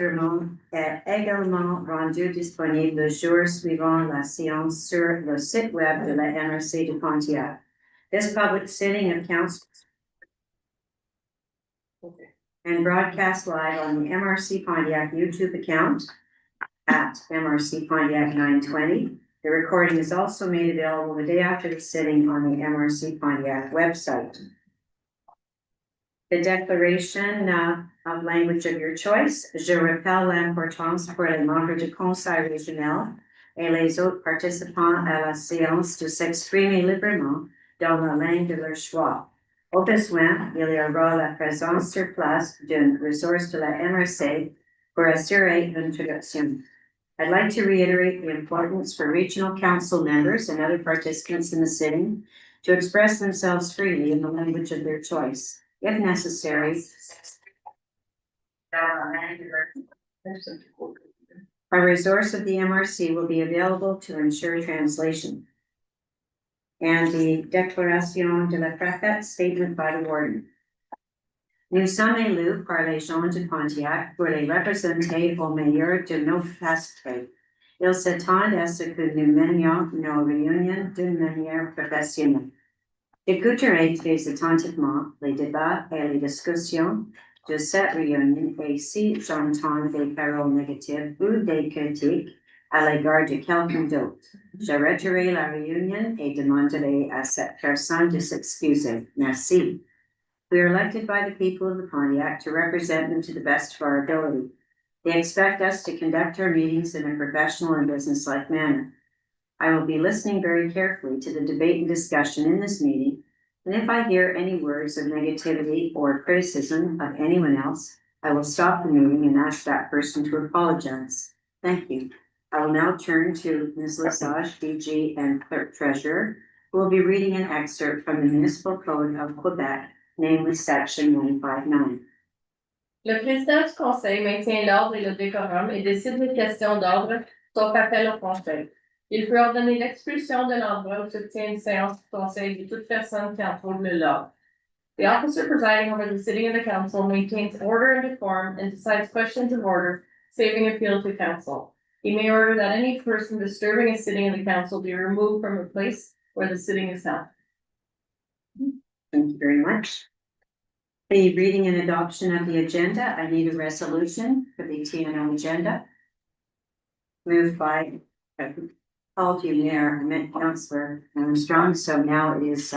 l'enregistrement est également rendu disponible le jour suivant la séance sur le site web de la MRC de Pontiac. This public sitting of council and broadcast live on the MRC Pontiac YouTube account at MRC Pontiac 920. The recording is also made available the day after the sitting on the MRC Pontiac website. The declaration of language of your choice. Je rappelle l'importance pour les membres du Conseil Régional et les autres participants à la séance de s'exprimer librement dans la langue de leur choix. Au besoin, il y aura la présence sur place d'une ressource de la MRC pour assurer une traduction. I'd like to reiterate the importance for regional council members and other participants in the sitting to express themselves freely in the language of their choice. If necessary, a resource of the MRC will be available to ensure translation. And the Déclaration de la Préfète, statement by the warden. Nous sommes élus par les gens de Pontiac pour les représenter au meilleur de nos capacités. Ils s'attendent à ce que nous menions nos réunions d'une manière professionnelle. J'écouterai très attentivement les débats et les discussions de cette réunion et si j'entends des paroles négatives ou des critiques à l'égard de quelqu'un d'autre, j'arrêterai la réunion et demanderai à cette personne de s'excuser. Merci. We are elected by the people of the Pontiac to represent them to the best of our ability. They expect us to conduct our meetings in a professional and businesslike manner. I will be listening very carefully to the debate and discussion in this meeting, and if I hear any words of negativity or criticism of anyone else, I will stop the meeting and ask that person to apologize. Thank you. I will now turn to Ms. Lesage, DG and Clerk Treasurer, who will be reading an excerpt from the Municipal Code of Quebec, namely Section 159. Le président du Conseil maintient l'ordre et le décorum et décide des questions d'ordre, sauf appel au Conseil. Il peut ordonner l'expulsion de l'endroit où se tient une séance du Conseil de toute personne qui entrave le l'ordre. The officer presiding over the sitting of the council maintains order and decorum and decides questions of order, saving appeal to council. He may order that any person disturbing a sitting of the council be removed from a place where the sitting is held. Thank you very much. The reading and adoption of the agenda. I need a resolution for the TNO agenda. Moved by, called you Mayor, I meant Councillor Armstrong, so now it is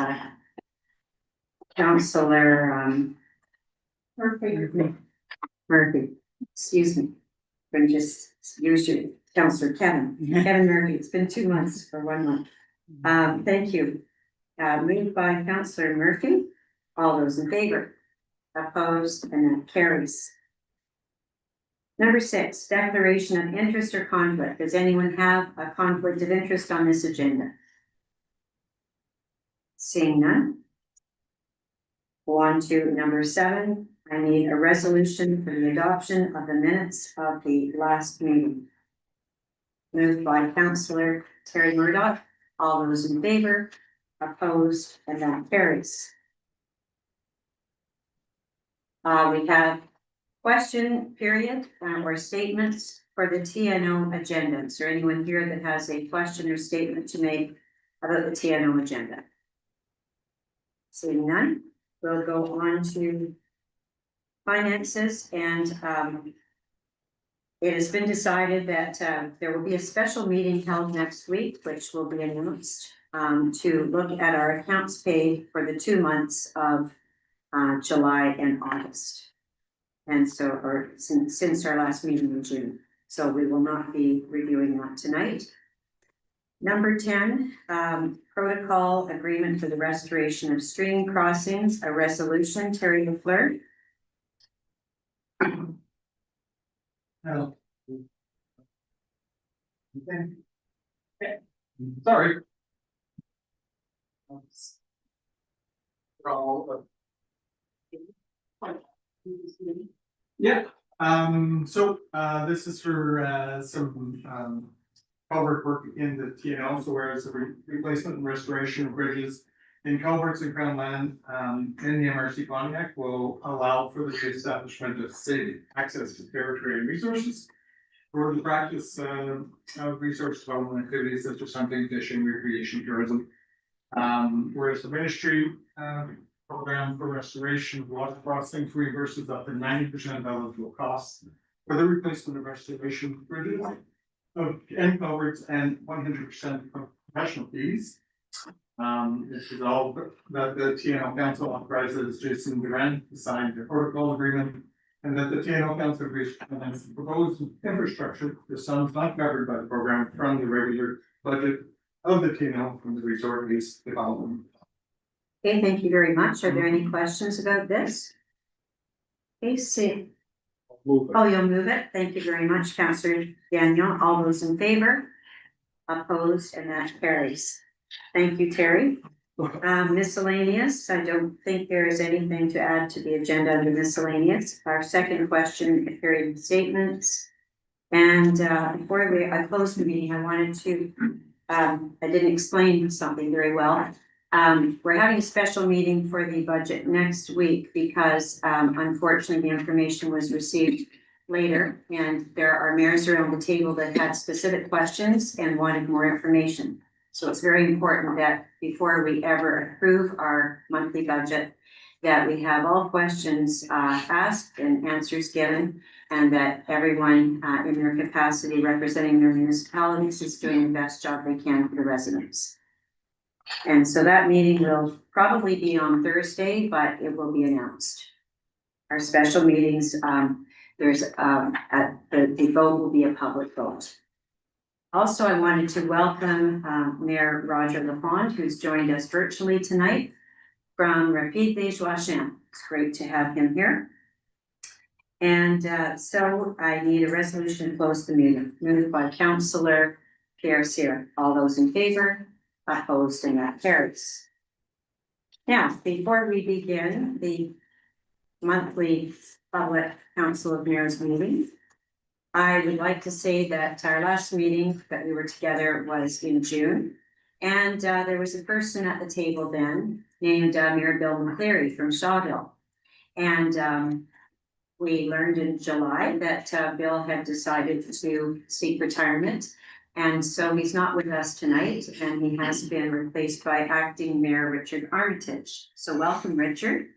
Councillor Murphy. Excuse me. I'm just usually Councillor Kevin Murphy. It's been 2 months for 1 month. Thank you. Moved by Councillor Murphy. All those in favor? Opposed, and that carries. Number 6, declaration of interest or conflict. Does anyone have a conflict of interest on this agenda? Seeing none. Go on to number 7. I need a resolution for the adoption of the minutes of the last meeting. Moved by Councillor Terry Murdoch. All those in favor? Opposed, and that carries. We have question period or statements for the TNO agenda. Is there anyone here that has a question or statement to make about the TNO agenda? Seeing none, we'll go on to finances, and it has been decided that there will be a special meeting held next week, which will be announced to look at our accounts paid for the 2 months of July and August. And so, or since our last meeting in June. So we will not be reviewing that tonight. Number 10, protocol agreement for the restoration of stream crossings, a resolution. Terry LaFleur. No. Okay. Sorry. Yeah, so this is for some culvert work in the TNO, so whereas the replacement and restoration of bridges in culverts and crown land, in the MRC Pontiac will allow for the establishment of safe access to territory and resources for the practice, of resource development activities such as hunting, fishing, recreation, tourism. Whereas the ministry, program for restoration of water crossings reimburses up to 90% of eligible costs for the replacement of restoration bridges of and culverts and 100% of professional fees. This is all that the TNL Council authorizes Jason Durant to sign the protocol agreement, and that the TNL Council agrees to finance the proposed infrastructure, the sums not covered by the program from the regular budget of the TNL from the resort lease development. Okay, thank you very much. Are there any questions about this? Okay, see. Oh, you'll move it. Thank you very much, Councillor Daniel. All those in favor? Opposed, and that carries. Thank you, Terry. Miscellaneous, I don't think there is anything to add to the agenda under miscellaneous. Our second question, period statements. And before I close the meeting, I wanted to, I didn't explain something very well. We're having a special meeting for the budget next week because unfortunately the information was received later and there are mayors around the table that had specific questions and wanted more information. So it's very important that before we ever approve our monthly budget, that we have all questions asked and answers given, and that everyone in their capacity representing their municipalities is doing the best job they can for the residents. And so that meeting will probably be on Thursday, but it will be announced. Our special meetings, the vote will be a public vote. Also, I wanted to welcome Mayor Roger Lafond, who's joined us virtually tonight from Rapide des Joachim. It's great to have him here. And so I need a resolution to close the meeting, moved by Councillor Pierre Cyr. All those in favor? Opposed, and that carries. Now, before we begin the monthly public council of mayors meeting, I would like to say that our last meeting that we were together was in June. And there was a person at the table then named Mayor Bill McCleary from Shawville. And we learned in July that Bill had decided to seek retirement. And so he's not with us tonight, and he has been replaced by acting Mayor Richard Armitage. So welcome, Richard.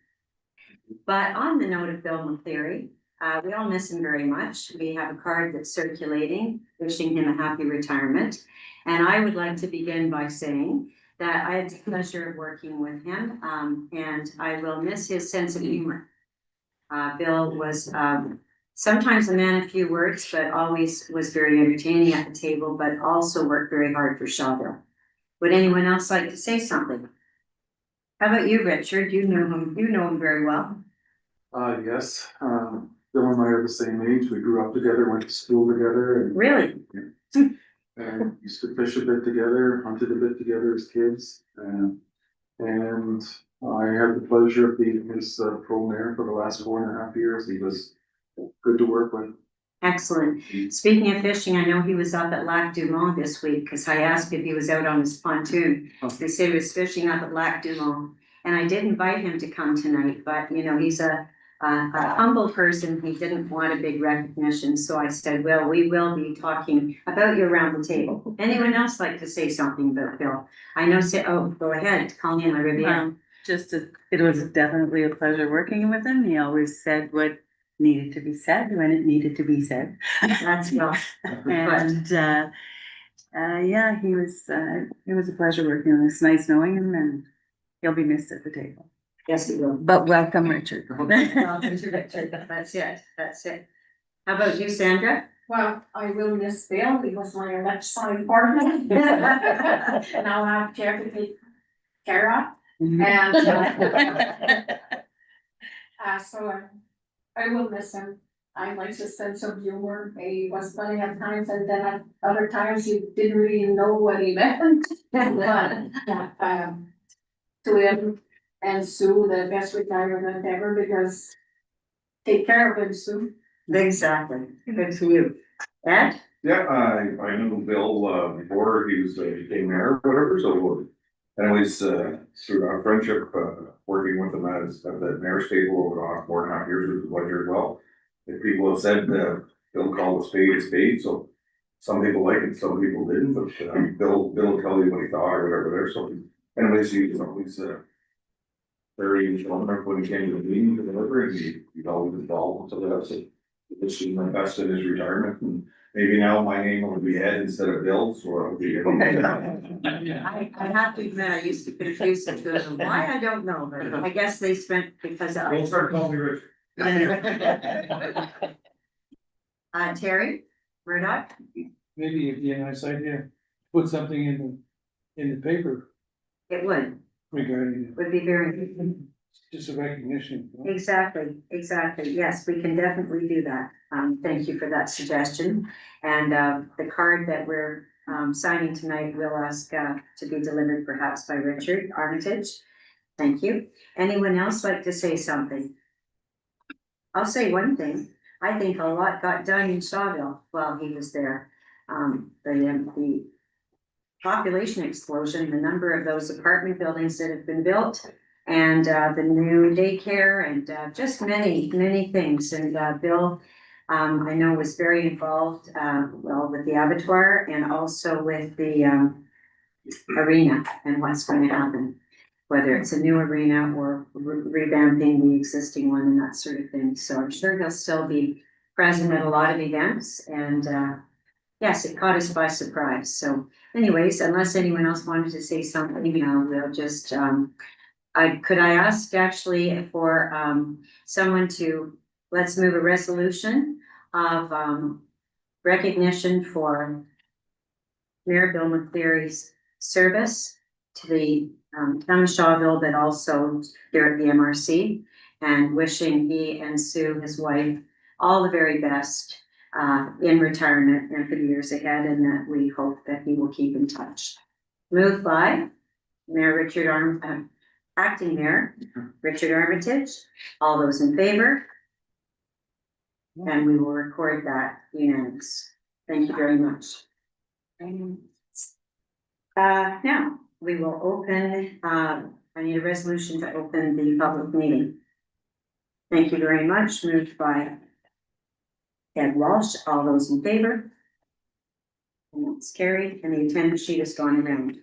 But on the note of Bill McCleary, we all miss him very much. We have a card that's circulating, wishing him a happy retirement. And I would like to begin by saying that I had the pleasure of working with him, and I will miss his sense of humor. Bill was sometimes a man of few words, but always was very entertaining at the table, but also worked very hard for Shawville. Would anyone else like to say something? How about you, Richard? You know him very well. Yes, Bill and I are the same age. We grew up together, went to school together. And, Really? and used to fish a bit together, hunted a bit together as kids. And I had the pleasure of being his pro-mayor for the last 4.5 years. He was good to work with. Excellent. Speaking of fishing, I know he was up at Lac du Mont this week because I asked if he was out on his pontoon. They said he was fishing up at Lac du Mont. And I did invite him to come tonight, but you know, he's a humble person. He didn't want a big recognition. So I said, well, we will be talking about you around the table. Anyone else like to say something about Bill? I know, go ahead, Colleen Riviere. It was definitely a pleasure working with him. He always said what needed to be said when it needed to be said. That's well. And yeah, it was a pleasure working with him. It's nice knowing him, and he'll be missed at the table. Yes, he will. But welcome, Richard. That's it. That's it. How about you, Sandra? Well, I will miss Bill because my electricity partner. And I'll have Jeff to take care of. And so I will miss him. I like his sense of humor. He was funny at times, and then at other times you didn't really know what he meant. But to him and Sue, the best retirement ever, because take care of him, Sue. Exactly. Good for you. Ed? Yeah, I knew Bill before he was became mayor or whatever, so Anyways, through our friendship, working with them as at the mayor's table over 4.5 years with the pleasure as well. If people have said, Bill called a spade, so some people like it, some people didn't, but, Bill will tell you what he thought or whatever there, so. Anyways, he's always, very informative when he came to the meeting to deliver, and he's always involved, so that's it. This is my best in his retirement, and maybe now my name will be Ed instead of Bill, so I'll be. I have to admit, I used to confuse the two of them. Why, I don't know, but I guess they spent because of. We'll start calling me Rich. Terry, Murdoch, Maybe it'd be a nice idea, put something in the paper it regarding would be very, just a recognition. exactly, yes, we can definitely do that. Thank you for that suggestion. And, the card that we're, signing tonight, we'll ask, to be delivered perhaps by Richard Armitage. Thank you. Anyone else like to say something? I'll say one thing. I think a lot got done in Shawville while he was there. The population explosion, the number of those apartment buildings that have been built, and the new daycare, and just many things. And Bill, I know, was very involved, well, with the abattoir and also with the arena and what's going to happen, whether it's a new arena or revamping the existing one and that sort of thing. So I'm sure he'll still be present at a lot of events, and yes, it caught us by surprise. So anyways, unless anyone else wanted to say something, we'll just, could I ask actually for someone to, let's move a resolution of recognition for Mayor Bill McCleary's service to the town of Shawville, but also here at the MRC, and wishing he and Sue, his wife, all the very best in retirement and for the years ahead, and that we hope that he will keep in touch. Moved by Mayor Richard Acting Mayor Richard Armitage. All those in favor? And we will record that unanimous. Thank you very much. Now, we will open, I need a resolution to open the public meeting. Thank you very much. Moved by Ed Walsh. All those in favor? And it's carried, and the attendance sheet has gone around.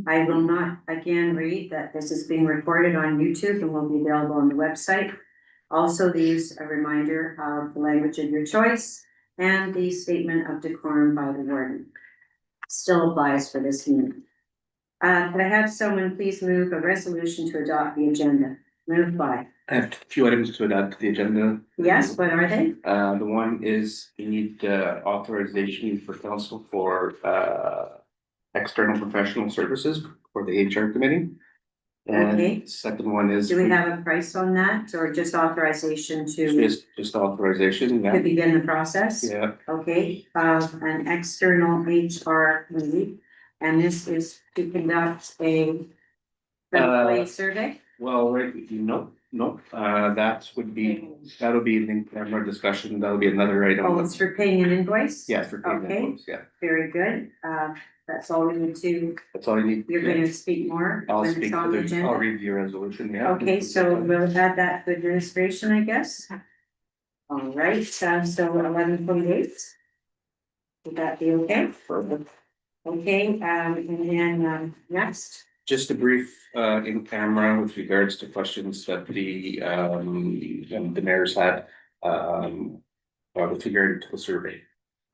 I will not again read that this is being recorded on YouTube and will be available on the website. Also, these a reminder of the language of your choice and the statement of decorum by the warden. Still applies for this meeting. Could I have someone please move a resolution to adopt the agenda? Moved by. I have a few items to add to the agenda. Yes, what are they? The one is we need authorization for council for external professional services for the HR committee. Okay. And second one is. Do we have a price on that, or just authorization to Just authorization, yeah. begin the process? Yeah, Okay, an external HR committee, and this is to conduct a employee survey? well, right, no, that'll be an in-camera discussion, that'll be another item. Oh, it's for paying an invoice? Yeah, for payment, Okay. yeah, Very good, that's all we need to, that's all you need. you're gonna speak more I'll when speak it's to on the I'll agenda? read the resolution, yeah. Okay, so we'll add that to administration, I guess. All right, so 11:28. Would that be okay? Perfect. Okay, and then, next, Just a brief in camera with regards to questions that the mayors had with regard to the survey.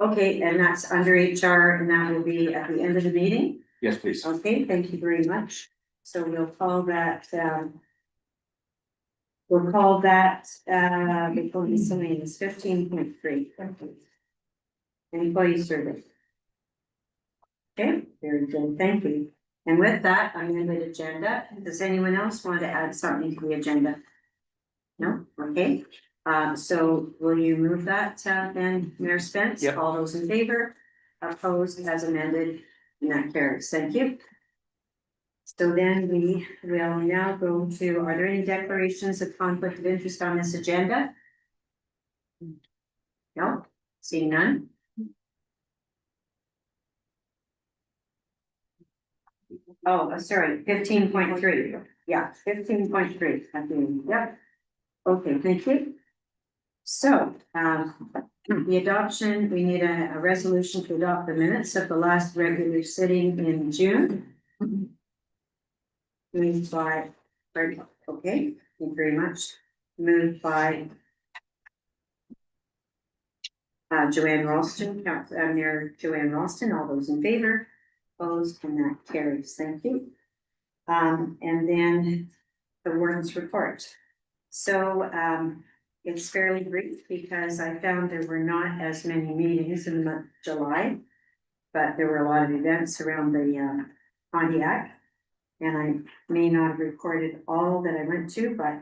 okay, and that's under HR, and that will be at the end of the meeting. Yes, please. Okay, thank you very much. So we'll call that, before miscellaneous 15.3. Employee survey. Okay, very good, thank you. And with that, I'm in the agenda. Does anyone else want to add something to the agenda? No, okay. So will you move that, then, Mayor Spence? Yep. All those in favor? Opposed, as amended, and that carries. Thank you. So then we will now go to, are there any declarations of conflict of interest on this agenda? No, seeing none. Oh, sorry, 15.3, yeah, 15.3, I think, yep. Okay, thank you. So, the adoption, we need a resolution to adopt the minutes of the last regular sitting in June. Moved by, okay, thank you very much. Moved by Joanne Ralston, Mayor Joanne Ralston, all those in favor, opposed, and that carries, thank you. And then the warrants report. So, it's fairly brief because I found there were not as many meetings in the month of July, but there were a lot of events around the Pontiac. And I may not have recorded all that I went to, but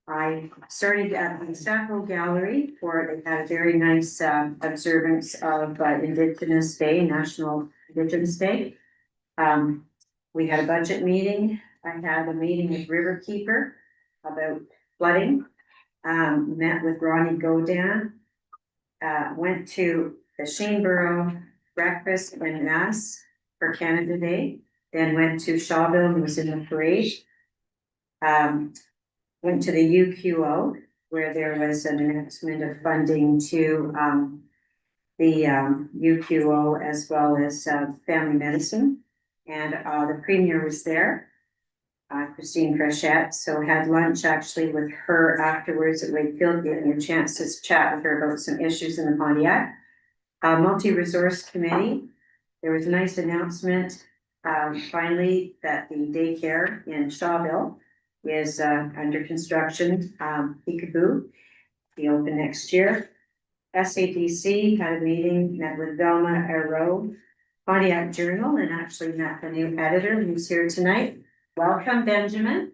I started at the Staffel Gallery where they had a very nice observance of Indigenous Day, National Indigenous Day. We had a budget meeting. I had a meeting with Riverkeeper about flooding. Met with Ronnie Godin. Went to the Shaneboro breakfast and mass for Canada Day. Then went to Shawville and was in the parade. Went to the UQO where there was an announcement of funding to the UQO as well as family medicine. And the premier was there, Christine Frechette. So had lunch actually with her afterwards at Wakefield, getting a chance to chat with her about some issues in the Pontiac. Multi-resource committee, there was a nice announcement finally that the daycare in Shawville is under construction, peekaboo, be open next year. SADC had a meeting, met with Velma Arrow, Pontiac Journal, and actually met the new editor who's here tonight. Welcome, Benjamin.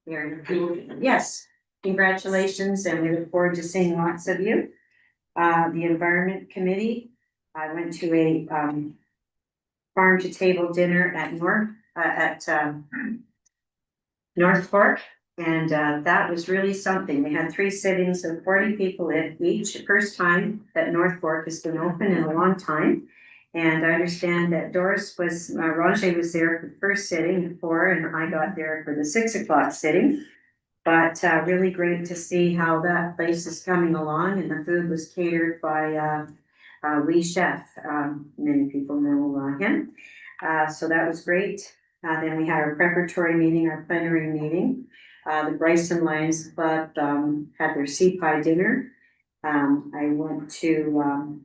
Yes, congratulations, and we look forward to seeing lots of you. The Environment Committee, I went to a farm to table dinner at North Fork, and that was really something. We had 3 sittings of 40 people in each. First time that North Fork has been open in a long time. And I understand that Doris was, Roger was there for the first sitting at 4, and I got there for the 6 o'clock sitting. But really great to see how that place is coming along, and the food was catered by Lee Chef. Many people know him. So that was great. Then we had our preparatory meeting, our plenary meeting. The Bryson Lions Club had their sea pie dinner. I went to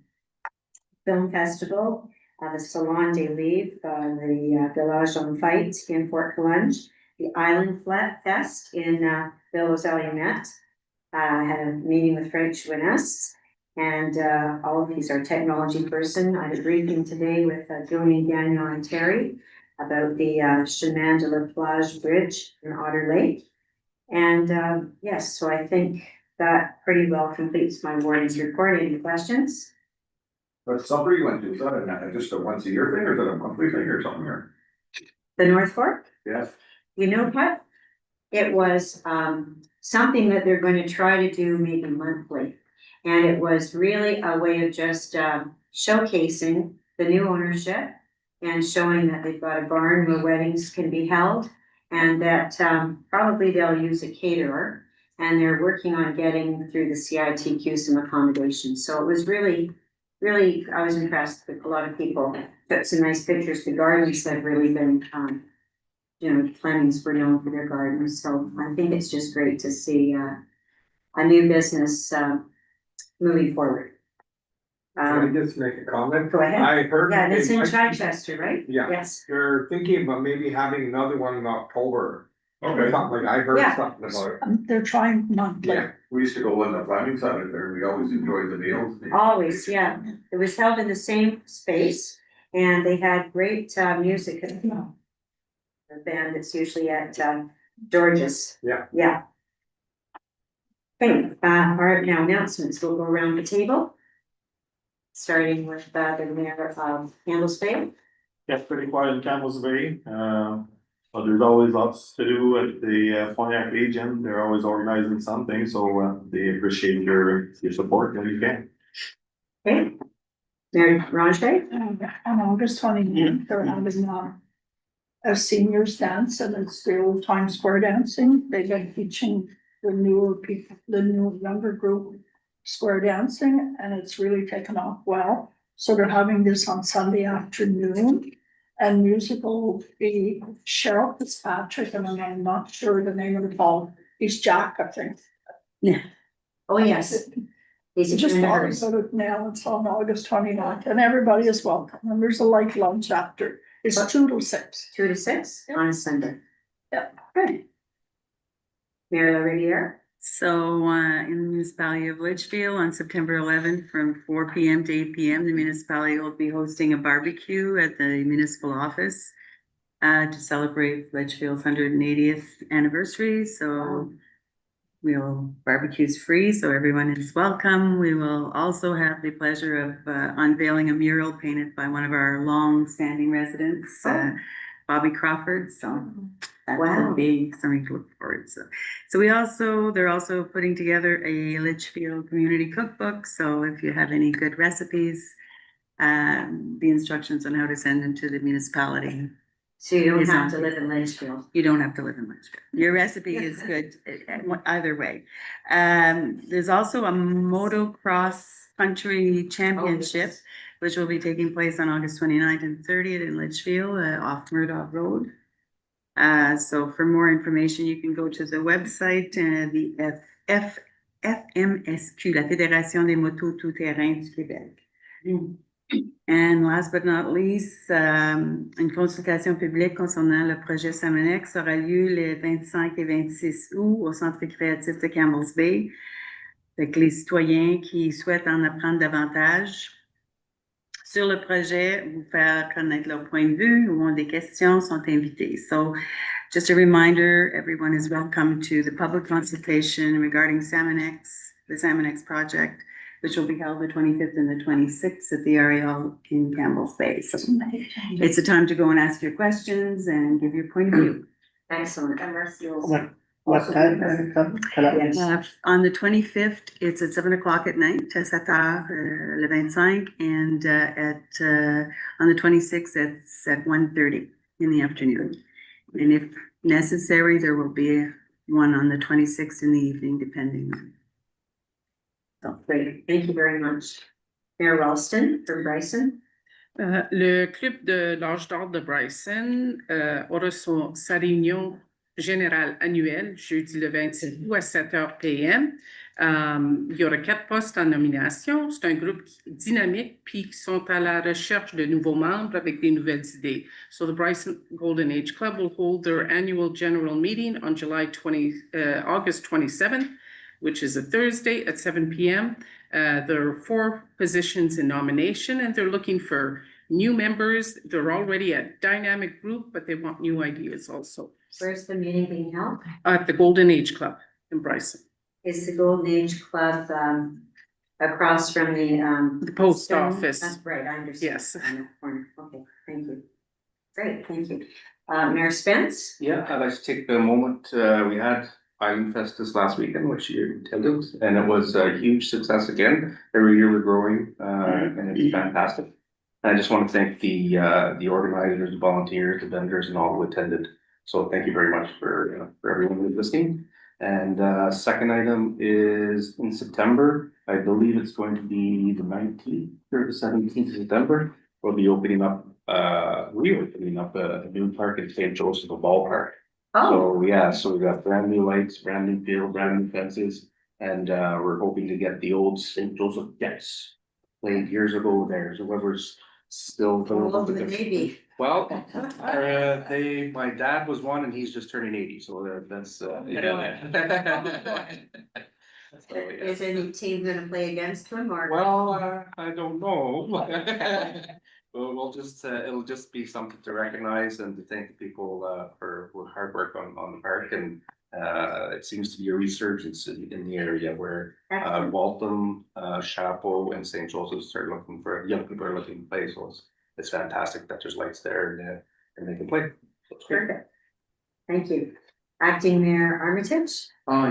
film festival, the Salon des Livres, the Village on Fight in Fort College, the Island Flat Fest in Villers-Allumet. I had a meeting with Frank Chouiness, and all of these are technology person. I had a briefing today with Joni, Daniel, and Terry about the Chemin de la Plage Bridge in Otter Lake. And yes, so I think that pretty well completes my warnings report. Any questions? But supper you went to, is that just a once a year thing, or is that a monthly thing or something, or? The North Fork? Yes. You know what? It was something that they're going to try to do maybe monthly. And it was really a way of just showcasing the new ownership and showing that they've got a barn where weddings can be held, and that probably they'll use a caterer, and they're working on getting through the CITQ some accommodations. So it was really, I was impressed with a lot of people. Took some nice pictures. The gardens have really been, Flemings were known for their gardens. So I think it's just great to see a new business moving forward. Can I just make a comment? Go ahead. I heard. Yeah, it's in they- Chichester, right? Yeah. Yes. They're thinking about maybe having another one in October. Okay. Something like, I heard Yeah. something about it. They're trying monthly. Yeah, We used to go when the Fleming side there, we always enjoyed the meals. Always, yeah. It was held in the same space, and they had great music. The band that's usually at George's. Yeah. Yeah. Okay, all right, now announcements. We'll go around the table. Starting with the mayor of Campbell's Bay. Gets pretty quiet in Campbell's Bay, but there's always lots to do at the Pontiac Legion. They're always organizing something, so they appreciate your support when you can. Okay. Mayor Ronche. On August 28th, they're having a seniors dance and it's the old time square dancing. They've been teaching the newer people, the new younger group square dancing, and it's really taken off well. So they're having this on Sunday afternoon. And music will be Cheryl Fitzpatrick, and I'm not sure the name of the ball. He's Jack, I think. Oh, yes. He's a Just friend of thought hers. about it now, it's on August 29th, and everybody is welcome, and there's a light lunch after. It's 2 to 6. 2 to 6 on a Sunday. Yeah. Good. Mayor Riviere? So, in the municipality of Litchfield on September 11th from 4 PM to 8 PM, the municipality will be hosting a barbecue at the municipal office to celebrate Litchfield's 180th anniversary. So barbecue's free, so everyone is welcome. We will also have the pleasure of unveiling a mural painted by one of our long-standing residents, Bobby Crawford. So that Wow. will be something to look forward to. So they're also putting together a Litchfield community cookbook. So if you have any good recipes, the instructions on how to send them to the municipality. So you don't It's have on to live in Litchfield. You don't have to live in Litchfield. Your recipe is good either way. There's also a motocross country championship, which will be taking place on August 29th and 30th in Litchfield, off Murdoch Road. So for more information, you can go to the website, the FMSQ, la Fédération des Motos Tout-Terrain du Québec. And last but not least, une consultation publique concernant le projet Samenex aura lieu les 25 et 26 août au Centre récréatif de Campbell's Bay. Avec les citoyens qui souhaitent en apprendre davantage sur le projet, vous faire connaître leur point de vue ou ont des questions, sont invités. So, just a reminder, everyone is welcome to the public consultation regarding Samenex, the Samenex project, which will be held the 25th and the 26th at the area hall in Campbell's Bay. So it's a time to go and ask your questions and give your point of view. Excellent. What time? Yes. On the 25th, it's at 7 o'clock at night, à 7 heures, le 25, and on the 26th, it's at 1:30 in the afternoon. And if necessary, there will be one on the 26th in the evening, depending. So, great. Thank you very much. Mayor Ralston for Bryson. Le club de l'âge d'or de Bryson aura sa réunion générale annuelle jeudi le 26 août à 7h PM. Il y aura 4 postes en nomination. C'est un groupe dynamique puis qui sont à la recherche de nouveaux membres avec des nouvelles idées. So the Bryson Golden Age Club will hold their annual general meeting on August 27th, which is a Thursday at 7 PM. There are 4 positions in nomination and they're looking for new members. They're already a dynamic group, but they want new ideas also. Where's the meeting being held? At the Golden Age Club in Bryson. Is the Golden Age Club across from The post Stone? office. That's right, I understand. Yes. On that corner. Okay, thank you. Great, thank you. Mayor Spence? Yeah, I'd like to take a moment. We had Island Fest this last weekend, which you attended, and it was a huge success again. Every year we're growing, and it's fantastic. And I just want to thank the organizers, the volunteers, the vendors, and all who attended. So thank you very much for everyone who's listening. And second item is in September. I believe it's going to be the 19th or the 17th of September. We'll be opening up, reopening up a new park in St. Joseph, a ballpark. Oh, So yeah, so we got brand new lights, brand new field, brand new fences, and we're hoping to get the old St. Joseph Jets played years ago there. So whoever's still. how old would they be? Well, my dad was one and he's just turning 80, so that's, Is any team gonna play against them or? Well, I don't know. We'll just, it'll just be something to recognize and to thank the people, for hard work on the park, and it seems to be a resurgence in the area where Waltham, Chapeau and St. Joseph's are looking for, young people are looking to play, so it's fantastic that there's lights there and they can play. Perfect. Thank you. Acting Mayor Armitage?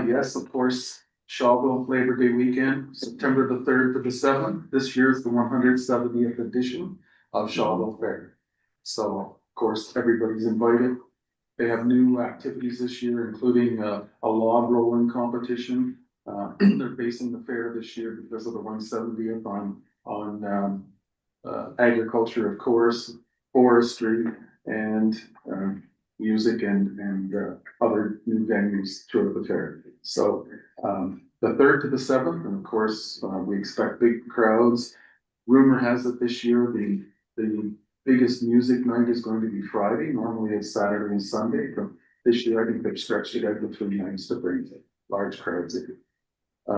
Yes, of course, Shawville Labor Day weekend, September the 3rd to the 7th. This year is the 170th edition of Shawville Fair. So course, everybody's invited. They have new activities this year, including a log rolling competition. They're basing the fair this year because of the 170th on agriculture, of course, forestry, and music and other new venues throughout the fair. So the 3rd to the 7th, and of course, we expect big crowds. Rumor has it this year the biggest music night is going to be Friday. Normally it's Saturday and Sunday, but this year I think they've stretched it out to 3 nights to bring large crowds in.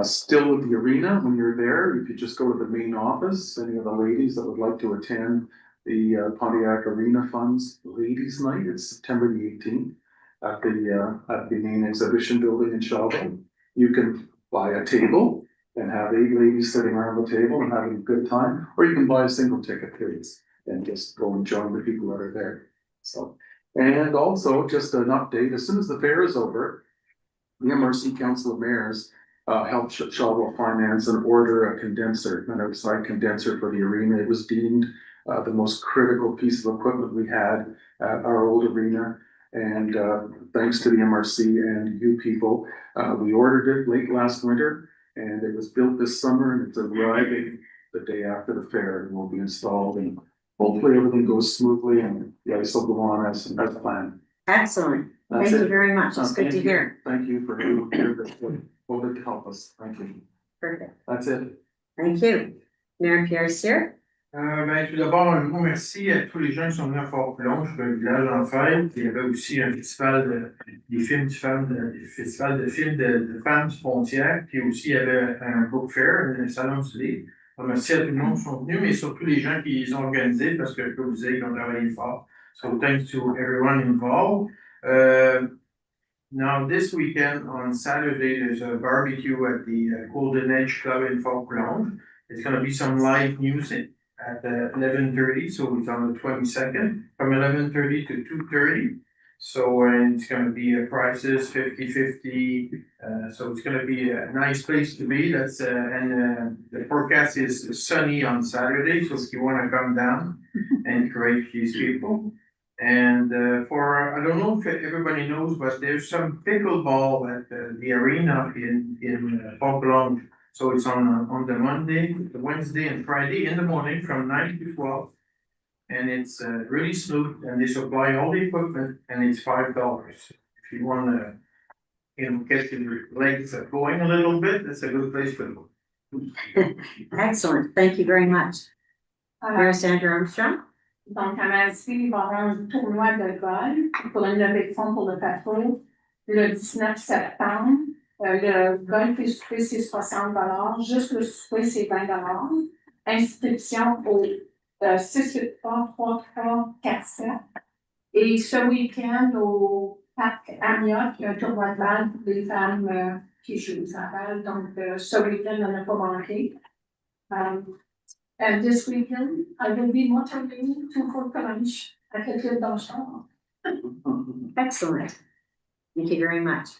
Still with the arena, when you're there, you could just go to the main office. Any of the ladies that would like to attend the Pontiac Arena Funds Ladies Night, it's September the 18th at the main exhibition building in Shelburne. You can buy a table and have 8 ladies sitting around the table and having a good time, or you can buy a single ticket, please, and just go and join the people that are there. So, and also just an update, as soon as the fair is over, the MRC Council of Mayors helped Shelburne finance and order a condenser, an outside condenser for the arena. It was deemed the most critical piece of equipment we had at our old arena. And thanks to the MRC and you people, we ordered it late last winter, and it was built this summer, and it's arriving the day after the fair and will be installed, and hopefully everything goes smoothly and the ice will go on as planned. Excellent. That's Thank you it. very much. It's good Thank to you. hear. Thank you for who voted to help us. Thank you. Perfect. That's it. Thank you. Mayor Pierre Cyr. Ben, tout d'abord, un gros merci à tous les gens qui sont venus à Fort-Plonge, le village en fête. Il y avait aussi un festival des films festival de films de femmes du Pontiac, puis aussi il y avait un book fair, un salon du livre. Donc, merci à tout le monde qui sont venus, mais surtout les gens qui les ont organisés, parce que je peux vous dire qu'ils ont travaillé fort. So thanks to everyone involved. Now this weekend on Saturday, there's a barbecue at the Golden Edge Club in Fort-Plonge. It's going to be some live music at 11:30, so it's on the 22nd, from 11:30 to 2:30. So it's going to be prices 50-50. So it's going to be a nice place to be. That's and the forecast is sunny on Saturday, so if you want to come down and create these people. And I don't know if everybody knows, but there's some pickleball at the arena in Fort-Plonge. So it's on the Monday, the Wednesday, and Friday in the morning from 9 to 12. And it's really smooth, and they supply all the equipment, and it's $5. If you want to, get your legs going a little bit, that's a good place to go. Excellent. Thank you very much. Mayor Sandra Armstrong. Donc, à Massy, il va y avoir un tournoi de golf pour une levée de fonds pour le patrouille le 19 septembre. Le golf et souper, c'est 60 $. Juste le souper, c'est 20 $. Inscription au 683-3347. Et ce week-end, au parc Amiot, il y a un tournoi de balle pour les femmes qui jouent à balle. Donc, ce week-end, on n'a pas manqué. And this weekend, I will be motivating to for lunch at the Field Downtown. Excellent. Thank you very much.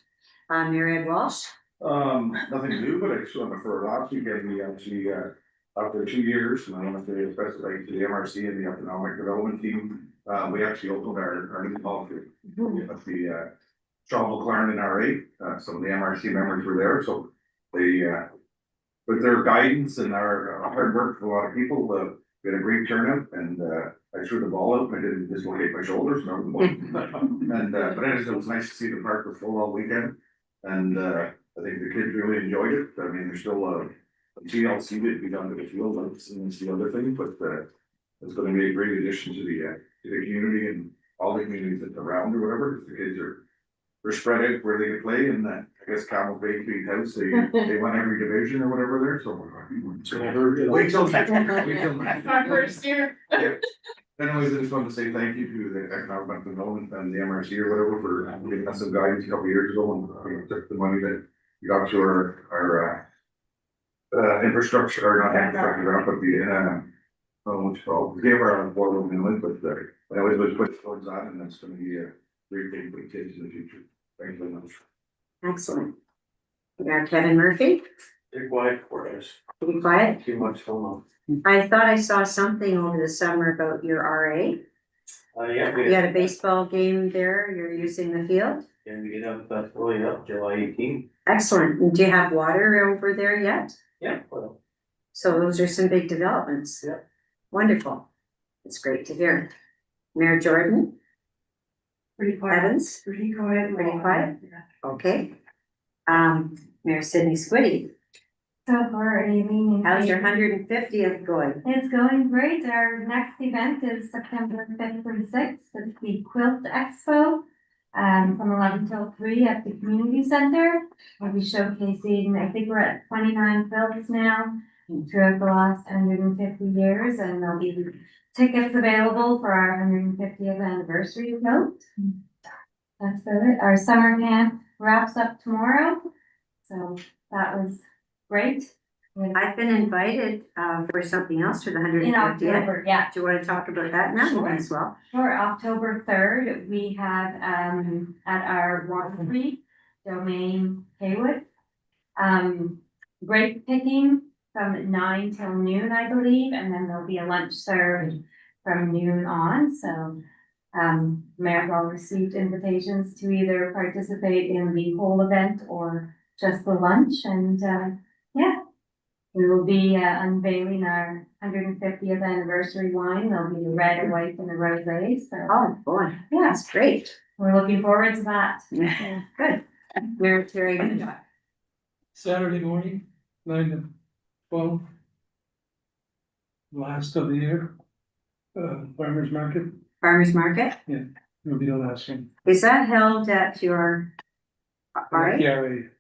Mary Ed Walsh. Nothing to do, but I just wanted for last weekend, we actually, after 2 years, and I want to say especially to the MRC and the economic development team, we actually opened our new hall here. At the Sean Clarendon RA, some of the MRC members were there, so they, with their guidance and our hard work for a lot of people, we had a great turnout, and I threw the ball out, I didn't dislocate my shoulders, no, and but anyways, it was nice to see the park was full all weekend, and I think the kids really enjoyed it. I mean, there's still a TLC to be done to the field, and the other thing, but it's going to be a great addition to the community and all the communities that's around or whatever, because the kids are spread out where they can play, and I guess Camel Bay Clean House, they won every division or whatever there, so. Wait till next. Our first year. Yeah. Anyways, I just wanted to say thank you to the economic development and the MRC or whatever for giving us some guidance a couple of years ago, and took the money that we got to our infrastructure, or not infrastructure, but what's it called, we gave our board room inlet, but anyways, let's put towards that, and that's gonna be a great thing for the kids in the future. Thank you very much. Excellent. We got Kevin Murphy. Be quiet for us. Be quiet. Too much going on. I thought I saw something over the summer about your RA. You had a baseball game there, you're using the field? And we get up, July 18th. Excellent. And do you have water over there yet? Yeah, well, So those are some big developments. Yeah. Wonderful. It's great to hear. Mayor Jordan? Pretty quiet. Evans? Pretty quiet. Pretty quiet? Okay. Mayor Sydney Squiddy, So for Aileen. how's your 150th going? It's going great. Our next event is September 5th through 6th. It's the Quilt Expo. From 11 till 3 at the community center. We'll be showcasing, I think we're at 29 quilts now throughout the last 150 years, and there'll be tickets available for our 150th anniversary quilt. That's about it. Our summer camp wraps up tomorrow, so that was great. I've been invited for something else for the In 150th. October, yeah. Do you want to talk about that now Sure. as well? For October 3rd, we have, at our Water Creek Domain Haywood, grape picking from 9 till noon, I believe, and then there'll be a lunch served from noon on, so Mayor all received invitations to either participate in the whole event or just the lunch, and, yeah. We will be unveiling our 150th anniversary wine. There'll be the red, a white, and a rosé. So, Oh, boy, yeah, that's great. we're looking forward to that. Good. Mayor Terry, Saturday morning, 9 to 12. Last of the year. Farmer's market, Farmers Market, will be the last one. is that held at your? All right,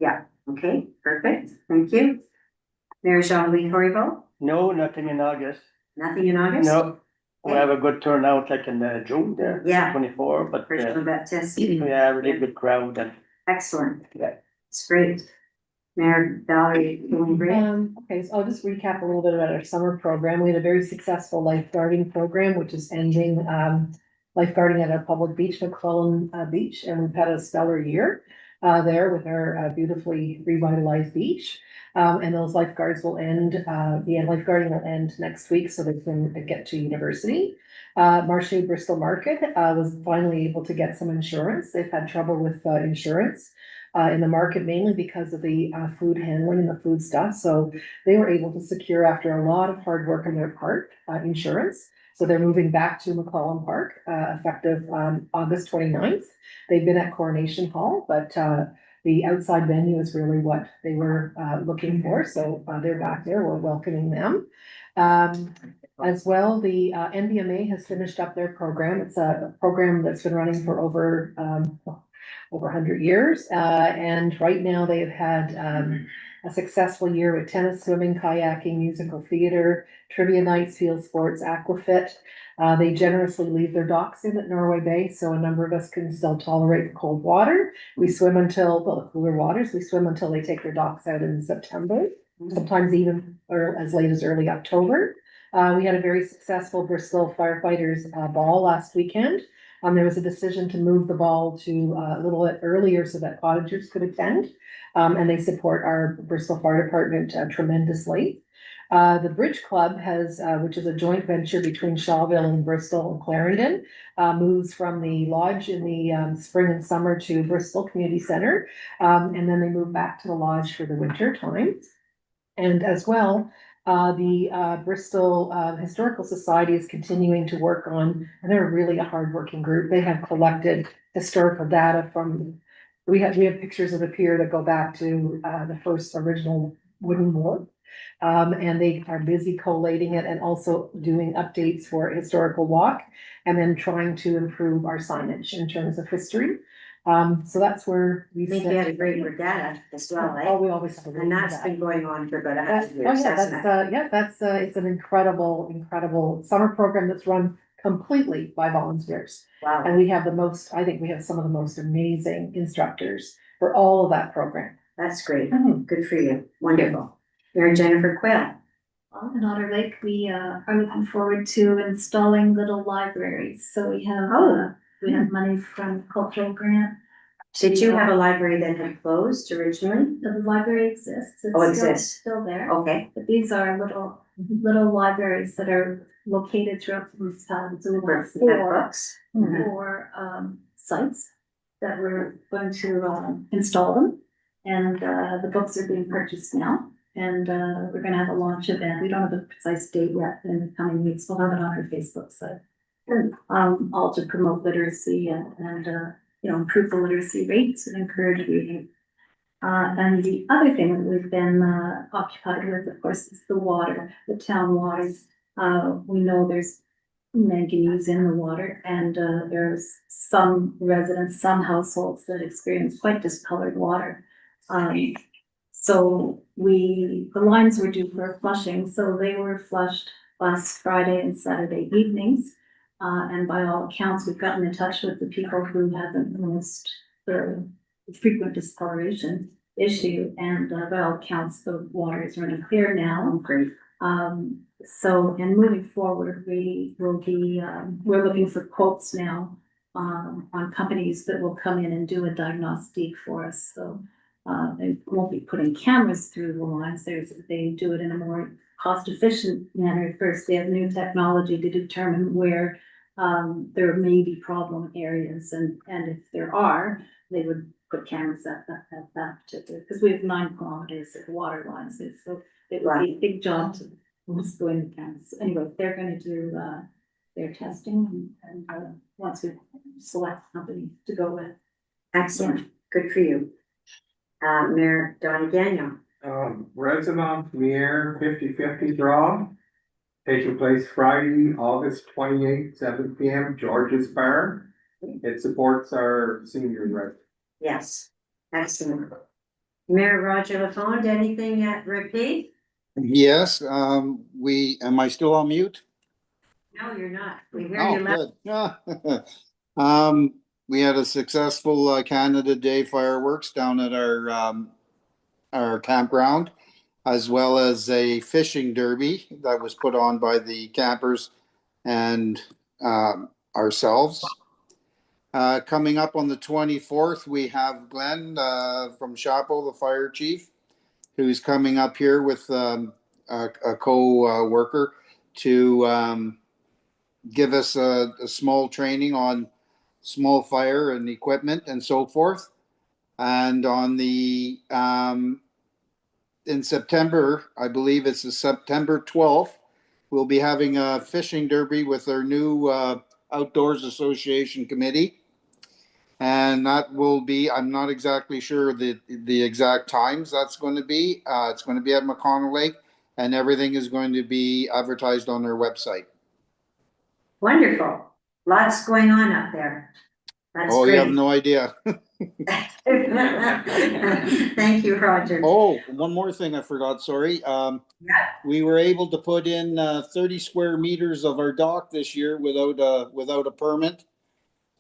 Yeah, okay, perfect, thank you. Mayor Jean-Louis Corriveau, No, nothing in August. nothing in August? No, we have a good turnout like in June there. Yeah. 24, but For Jean Baptiste, yeah, really good crowd and excellent. Yeah. It's great. Mayor Valerie, doing great. Okay, so I'll just recap a little bit about our summer program. We had a very successful lifeguarding program, which is ending, lifeguarding at a public beach, McClellan Beach, and we've had a stellar year there with our beautifully revitalized beach. And those lifeguards will end, the lifeguarding will end next week, so they can get to university. Marché Bristol Market was finally able to get some insurance. They've had trouble with insurance in the market, mainly because of the food handling and the food stuff. So they were able to secure, after a lot of hard work on their part, insurance. So they're moving back to McClellan Park, effective August 29th. They've been at Coronation Hall, but the outside venue is really what they were looking for. So they're back there. We're welcoming them. As well, the NBMA has finished up their program. It's a program that's been running for over 100 years. And right now they have had a successful year with tennis, swimming, kayaking, musical theater, trivia nights, field sports, aquafit. They generously leave their docks in at Norway Bay, so a number of us can still tolerate the cold water. We swim until, well, the cooler waters, we swim until they take their docks out in September, sometimes even or as late as early October. We had a very successful Bristol firefighters ball last weekend. There was a decision to move the ball to a little bit earlier so that cottagers could attend. And they support our Bristol Fire Department tremendously. The Bridge Club has, which is a joint venture between Shawville and Bristol and Clarendon, moves from the lodge in the spring and summer to Bristol Community Center. And then they move back to the lodge for the winter time. And as well, the Bristol Historical Society is continuing to work on, and they're really a hardworking group. They have collected historical data from, we have pictures of the pier that go back to the first original wooden wharf. And they are busy collating it and also doing updates for historical walk, and then trying to improve our signage in terms of history. So that's where we. I think you had a great regatta as well, right? Oh, we always have a And that's regatta. been going on for about Oh, 100 years, yeah, hasn't it? that's, it's an incredible summer program that's run completely by volunteers. Wow, And we have I think we have some of the most amazing instructors for all of that program. that's great. Good for you. Wonderful. You're Jennifer Quill. Well, in Otter Lake, we are looking forward to installing little libraries. So we have money from cultural grant Did you have a library that had closed originally? The library exists. It's Oh, still- exists. Still there. Okay, But these are little libraries that are located throughout the municipality. So we for have books. four sites that we're going to install them. And the books are being purchased now. And we're gonna have a launch event. We don't have a precise date yet in the coming weeks. We'll have it on our Facebook site. All to promote literacy and you know, improve the literacy rates and encourage reading. And the other thing that we've been occupied with, of course, is the water, the town waters. We know there's manganese in the water and there's some residents, some households that experience quite discolored water. So the lines were due for flushing, so they were flushed last Friday and Saturday evenings. And by all accounts, we've gotten in touch with the people who had the most frequent discoloration issue, and by all accounts, the water is running clear now. Great. So, and moving forward, we will be, we're looking for quotes now on companies that will come in and do a diagnostic for us. So, they won't be putting cameras through the lines. They do it in a more cost efficient manner. First, they have new technology to determine where there may be problem areas, and if there are, they would put cameras at that particular, because we have 9 kilometers of water lines, so it would be a big job to just go in the cameras. Anyway, they're gonna do their testing and once we select a company to go with. Excellent. Good for you. Mayor Donnie Gagnon. Resident Mayor 50/50 draw. Taking place Friday, August 28th, 7 PM, George's Bar. It supports our senior rep. Yes, excellent. Mayor Roger LaFond, anything at repeat? Yes, am I still on mute? No, you're not. We hear you loud. Oh, good. We had a successful Canada Day fireworks down at our campground, as well as a fishing derby that was put on by the campers and ourselves. Coming up on the 24th, we have Glenn from Chapo, the fire chief, who's coming up here with a co-worker to give us a small training on small fire and equipment and so forth. And on the in September, I believe it's the September 12th, we'll be having a fishing derby with our new Outdoors Association committee. And that will be, I'm not exactly sure the exact times that's going to be. It's going to be at McConnell Lake, and everything is going to be advertised on their website. Wonderful. Lots going on up there. That's Oh, great. you have no idea. Thank you, Roger. Oh, one more thing I forgot, sorry. We were able to put in 30 square meters of our dock this year without a permit.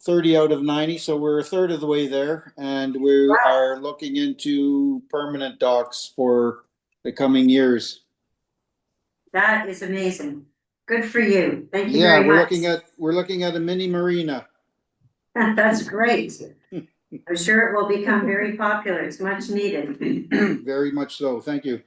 30 out of 90, so we're a third of the way there, and we are looking into permanent docks for the coming years. That is amazing. Good for you. Thank you Yeah, very much. we're looking at a mini marina. That's great. I'm sure it will become very popular. It's much needed. Very much so. Thank you.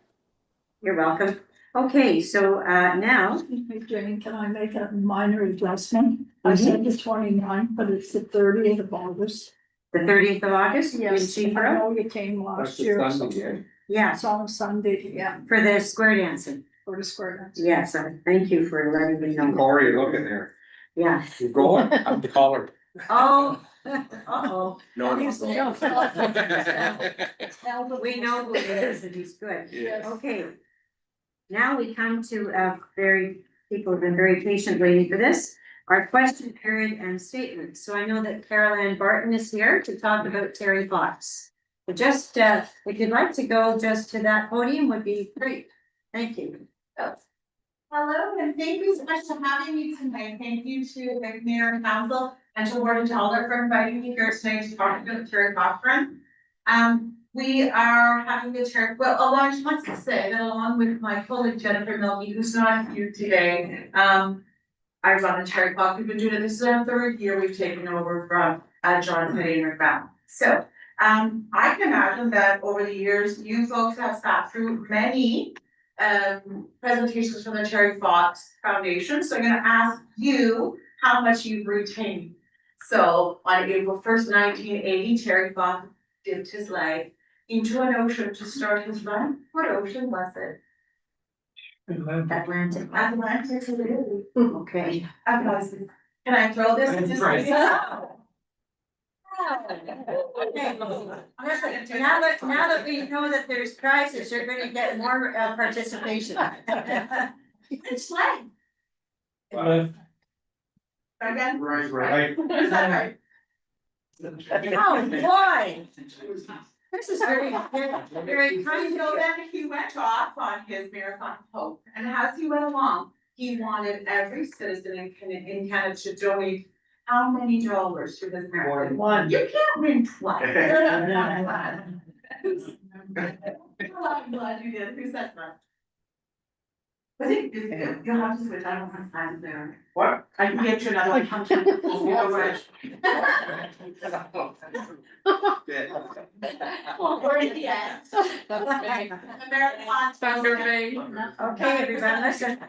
You're welcome. Okay, so now. Jane, can I make a minor adjustment? I said the 29th, but it's the 30th of August. The 30th of August? Yes, I know you came last year. Yeah. It's on Sunday, yeah, For the square dancing. for the square dance. Yes, thank you for letting me know. Corey, look in there. Yeah. You going? I'm the caller. Oh, uh-oh. No, We no. know who it is and he's good. Yes. Okay. Now we come to people have been very patient waiting for this, our question period and statements. So I know that Carol Ann Barton is here to talk about Terry Fox. But just, if you'd like to go just to that podium would be great. Thank you. Hello, and thank you so much for having me tonight. Thank you to the Mayor and Council and to Warden Calder for inviting me here tonight to talk about the Terry Fox Run. We are having the Terry, I just want to say that along with my colleague Jennifer Milkey, who's not here today, I run the Terry Fox. We've been doing it. This is our 3rd year we've taken over from John Petty and Rick Brown. So I can imagine that over the years, you folks have sat through many presentations from the Terry Fox Foundation, so I'm gonna ask you how much you've retained. So on April 1st, 1980, Terry Fox dipped his leg into an ocean to start his run. What ocean was it? Atlantic. Atlantic, it is. Okay. Atlantic. Can I throw this? That's right. Okay, listen, now that we know that there's prizes, you're gonna get more participation. Which leg? Again? Right. Is that right? Oh, boy. This is very kind So of you. then he went off on his marathon hope, and as he went along, he wanted every citizen in Canada to donate how many dollars to his marathon? One. You can't win twice. I'm glad you did. Who said that? Was it, you'll have to switch, I don't have time there. What? I can get you another one. We're in the end. Marathon. Thunder Bay. Okay, everybody, listen.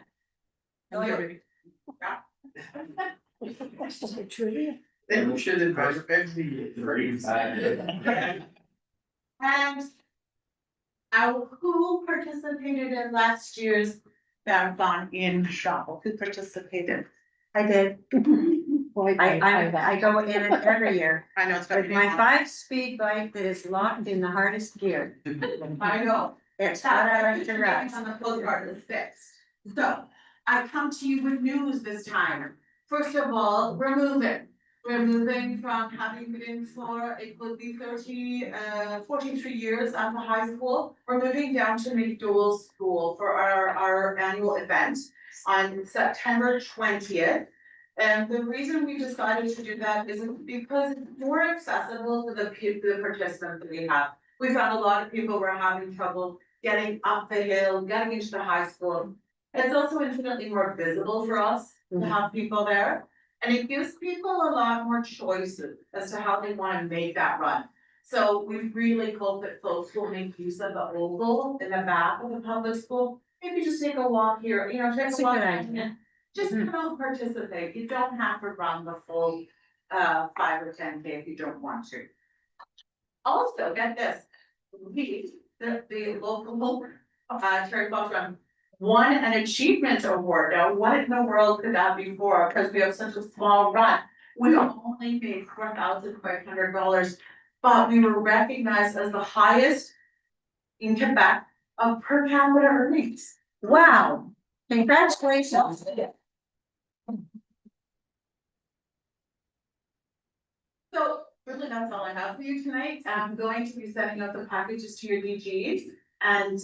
Then we should invite every. And who participated in last year's marathon in Shaw? Who participated? I did. I go in it every year. I know, it's With my 5-speed bike that is locked in the hardest gear. I know. It's what I like to ride. On the postcard is fixed. So I come to you with news this time. First of all, we're moving. We're moving from having been for, it will be 43 years at the high school. We're moving down to McDowell School for our annual event on September 20th. And the reason we decided to do that is because it's more accessible to the participants that we have. We found a lot of people were having trouble getting up the hill, getting into the high school. It's also infinitely more visible for us to have people there. And it gives people a lot more choices as to how they wanna make that run. So we really hope that folks will make use of the oval in the back of the public school. Maybe just take a walk here, take That's a a walk. good idea. Just come out and participate. You don't have to run the full 5 or 10K if you don't want to. Also, get this, the local Terry Fox Run won an achievement award. Now, what in the world could that be for? Because we have such a small run. We only made $4,500, but we were recognized as the highest in Quebec of per capita earnings. Wow, congratulations. So really, that's all I have for you tonight. I'm going to be sending out the packages to your DGs and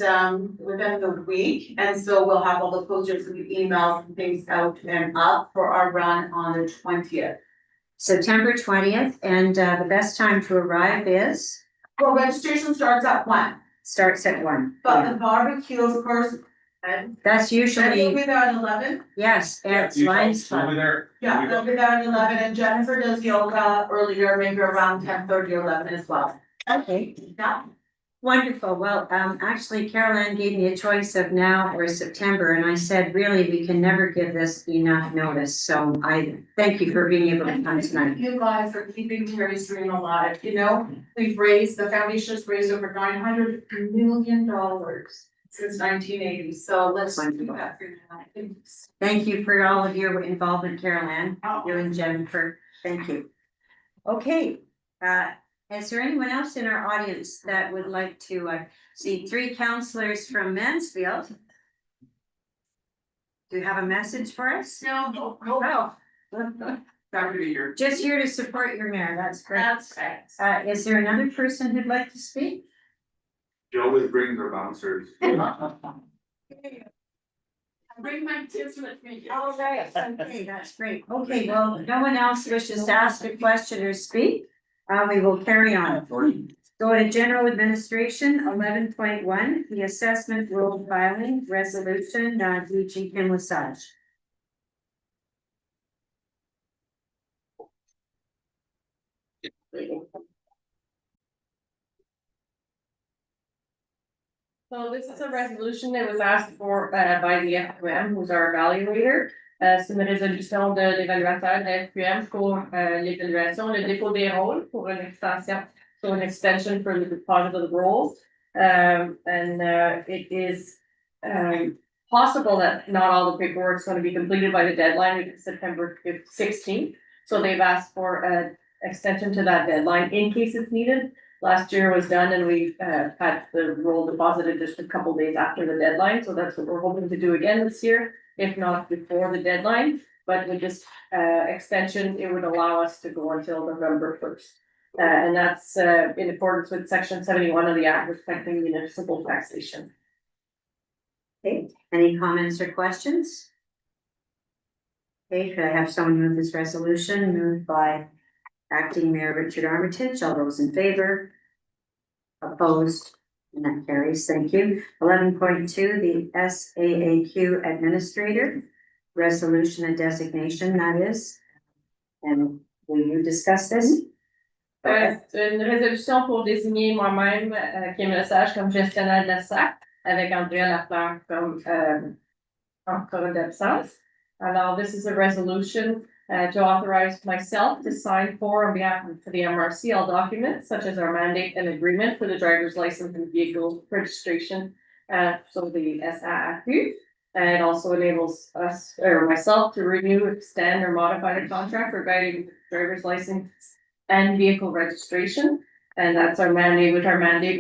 within the week. And so we'll have all the posters and the emails and things out and up for our run on the 20th. September 20th, and the best time to arrive is? Well, registration starts at 1, Starts at 1. but the barbecue, of course, and That's we'll usually, be there at 11. yes, it's You Lions folks over Club. there. Yeah, they'll be there at 11 and Jennifer does yoga earlier, maybe around 10:30 or 11 as well. Okay, Yeah. wonderful. Well, actually Carol Ann gave me a choice of now or September, and I said, really, we can never give this enough notice. So I thank you for being able to come tonight. You guys are keeping Terry's dream alive, the foundation has raised over $900 million since 1980, so let's do that for you. Thank you for all of your involvement, Carol Ann, you and Jennifer. Thank you. Okay, is there anyone else in our audience that would like to see 3 counselors from Mansfield? Do you have a message for us? No. Happy to be here. Just here to support your mayor, that's great. That's great. Is there another person who'd like to speak? She always brings her bouncers. Bring my kids with me. All right, okay, that's great. Okay, well, no one else wishes to ask a question or speak. We will carry on. Go to general administration, 11.1, the assessment rule filing resolution, DG Kim Lesage. So this is a resolution that was asked for by the FQM, who's our evaluator. C'est une résolution de l'évaluateur de la FQM pour l'évaluation, le dépôt des rôles pour une extension, so an extension for the deposit of the roles. It is possible that not all the paperwork is going to be completed by the deadline, which is September 16th. So they've asked for an extension to that deadline in case it's needed. Last year was done and we had the roll deposited just a couple days after the deadline, so that's what we're hoping to do again this year, if not before the deadline. But with this extension, it would allow us to go until November 1st. And that's in accordance with section 71 of the Act respecting municipal taxation. Okay, any comments or questions? Okay, could I have someone move this resolution? Moved by Acting Mayor Richard Armitage. All those in favor? Opposed? And that carries. Thank you. 11.2, the SAAQ Administrator Resolution and Designation, that is. And will you discuss this? C'est une résolution pour désigner moi-même Kim Lesage comme gestionnaire de la SAC avec Andrea Lafleur comme en d'absence. Alors, this is a resolution to authorize myself to sign for on behalf of the MRC all documents such as our mandate and agreement for the driver's license and vehicle registration, so the SAAQ. And it also enables us or myself to renew, extend, or modify the contract regarding driver's license and vehicle registration. And that's our mandate with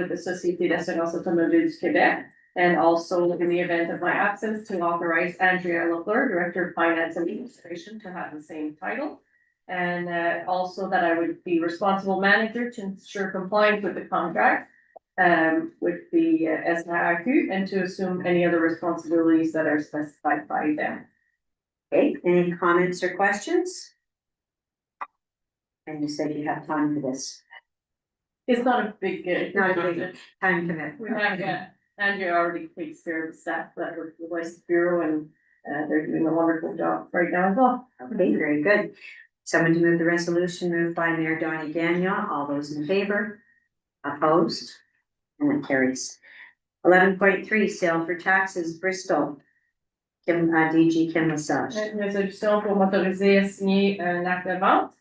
the Société d'assurance automobile du Québec. And also in the event of my absence, to authorize Andrea Lafleur, Director of Finance and Administration, to have the same title. And also that I would be responsible manager to ensure compliance with the contract with the SAAQ and to assume any other responsibilities that are specified by them. Okay, any comments or questions? And you said you have time for this. It's not a big, Not a big time commitment. We have, Andrea already takes care of the staff that work with the License Bureau and they're doing a wonderful job right now as well. Okay, very good. Someone to move the resolution, moved by Mayor Donnie Gagnon. All those in favor? Opposed? And it carries. 11.3, sale for taxes, Bristol. DG Kim Lesage. Une résolution pour m'autoriser à signer un acte de vente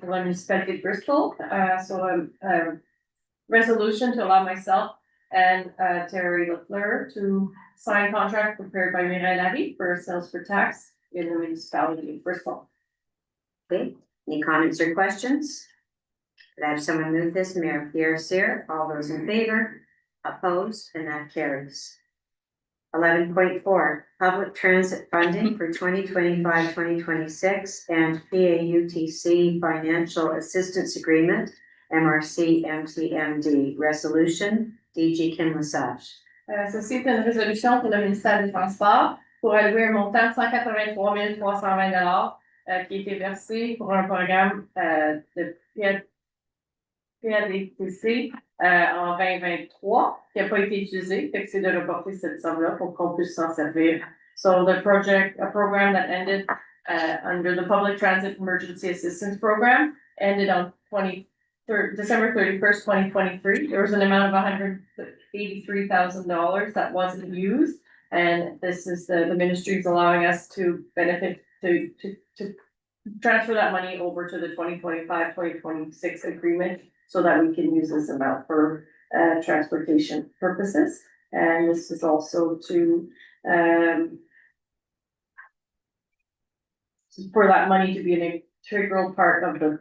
pour la municipalité de Bristol. So a resolution to allow myself and Terry Lafleur to sign contract prepared by Mireille Larry for sales for tax in the municipality of Bristol. Okay, any comments or questions? Could I have someone move this? Mayor Pierre Cyr. All those in favor? Opposed? And that carries. 11.4, public transit funding for 2025-2026 and PAUTC financial assistance agreement, MRC MTMD resolution, DG Kim Lesage. Ceci est une résolution pour le ministère des Transports pour allouer un montant de 183 320 qui a été versé pour un programme de PADTC en 2023 qui n'a pas été utilisé, fait que c'est de reporter cette somme-là pour qu'on puisse s'en servir. So the project, a program that ended under the Public Transit Emergency Assistance Program, ended on December 31st, 2023. There was an amount of $183,000 that wasn't used, and this is the ministry is allowing us to benefit to transfer that money over to the 2025-2026 agreement so that we can use this amount for transportation purposes. And this is also to for that money to be an integral part of the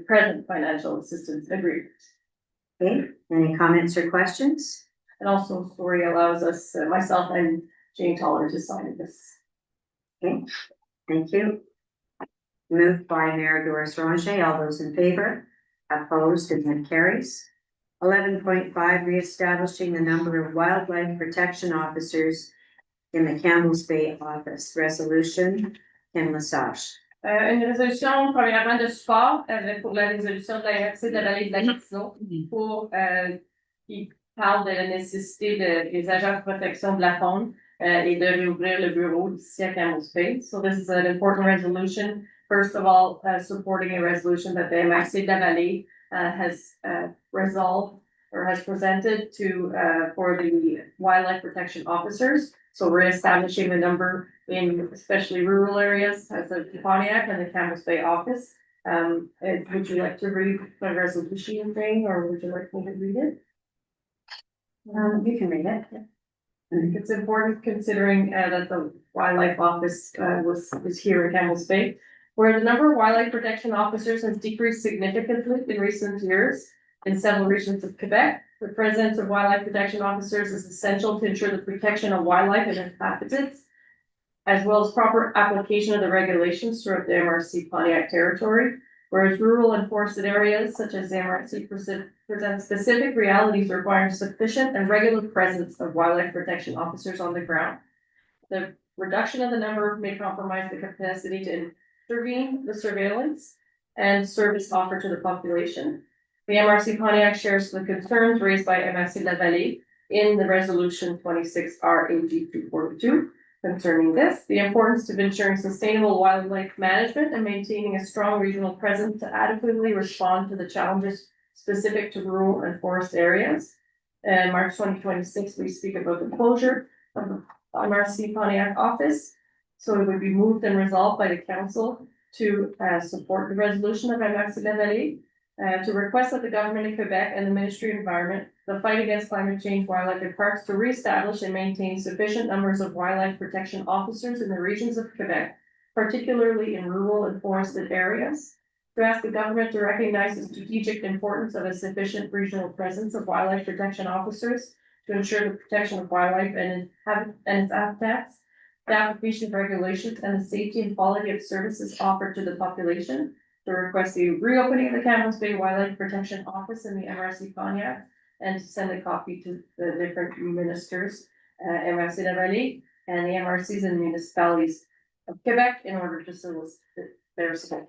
present financial assistance agreement. Okay, any comments or questions? And also Story allows us, myself and Jane Toller to sign this. Okay, thank you. Moved by Mayor Doris Ranger. All those in favor? Opposed? And that carries. 11.5, reestablishing the number of wildlife protection officers in the Campbell's Bay office. Resolution, Kim Lesage. Une résolution, premièrement, de support pour la résolution de la RC de la vallée de la Gatineau pour qui parle de la nécessité des agents de protection de la faune et de réouvrir le bureau ici à Campbell's Bay. So this is an important resolution. First of all, supporting a resolution that the MRC de la Vallée has resolved or has presented to, for the wildlife protection officers. So we're establishing the number in especially rural areas as of Pontiac and the Campbell's Bay office. Would you like to read the resolution thing, or would you like me to read it? You can read it. I think it's important considering that the wildlife office was here in Campbell's Bay, where the number of wildlife protection officers has decreased significantly in recent years in several regions of Quebec. The presence of wildlife protection officers is essential to ensure the protection of wildlife and its habitats, as well as proper application of the regulations throughout the MRC Pontiac territory. Whereas rural and forested areas such as the MRC present specific realities requiring sufficient and regular presence of wildlife protection officers on the ground. The reduction of the number may compromise the capacity to intervene the surveillance and service offered to the population. The MRC Pontiac shares the concerns raised by MRC La Vallée in the resolution 26R AG 242. Concerning this, the importance of ensuring sustainable wildlife management and maintaining a strong regional presence to adequately respond to the challenges specific to rural and forest areas. In March 2026, we speak about the closure of the MRC Pontiac office. So it would be moved and resolved by the council to support the resolution of MRC La Vallée, to request that the government of Quebec and the Ministry of Environment, the fight against climate change, wildlife and parks, to reestablish and maintain sufficient numbers of wildlife protection officers in the regions of Quebec, particularly in rural and forested areas. To ask the government to recognize the strategic importance of a sufficient regional presence of wildlife protection officers to ensure the protection of wildlife and its habitats, the application of regulations and the safety and quality of services offered to the population. To request the reopening of the Campbell's Bay Wildlife Protection Office in the MRC Pontiac, and to send a copy to the different ministers, MRC La Vallée and the MRCs and municipalities of Quebec in order to solicit their support.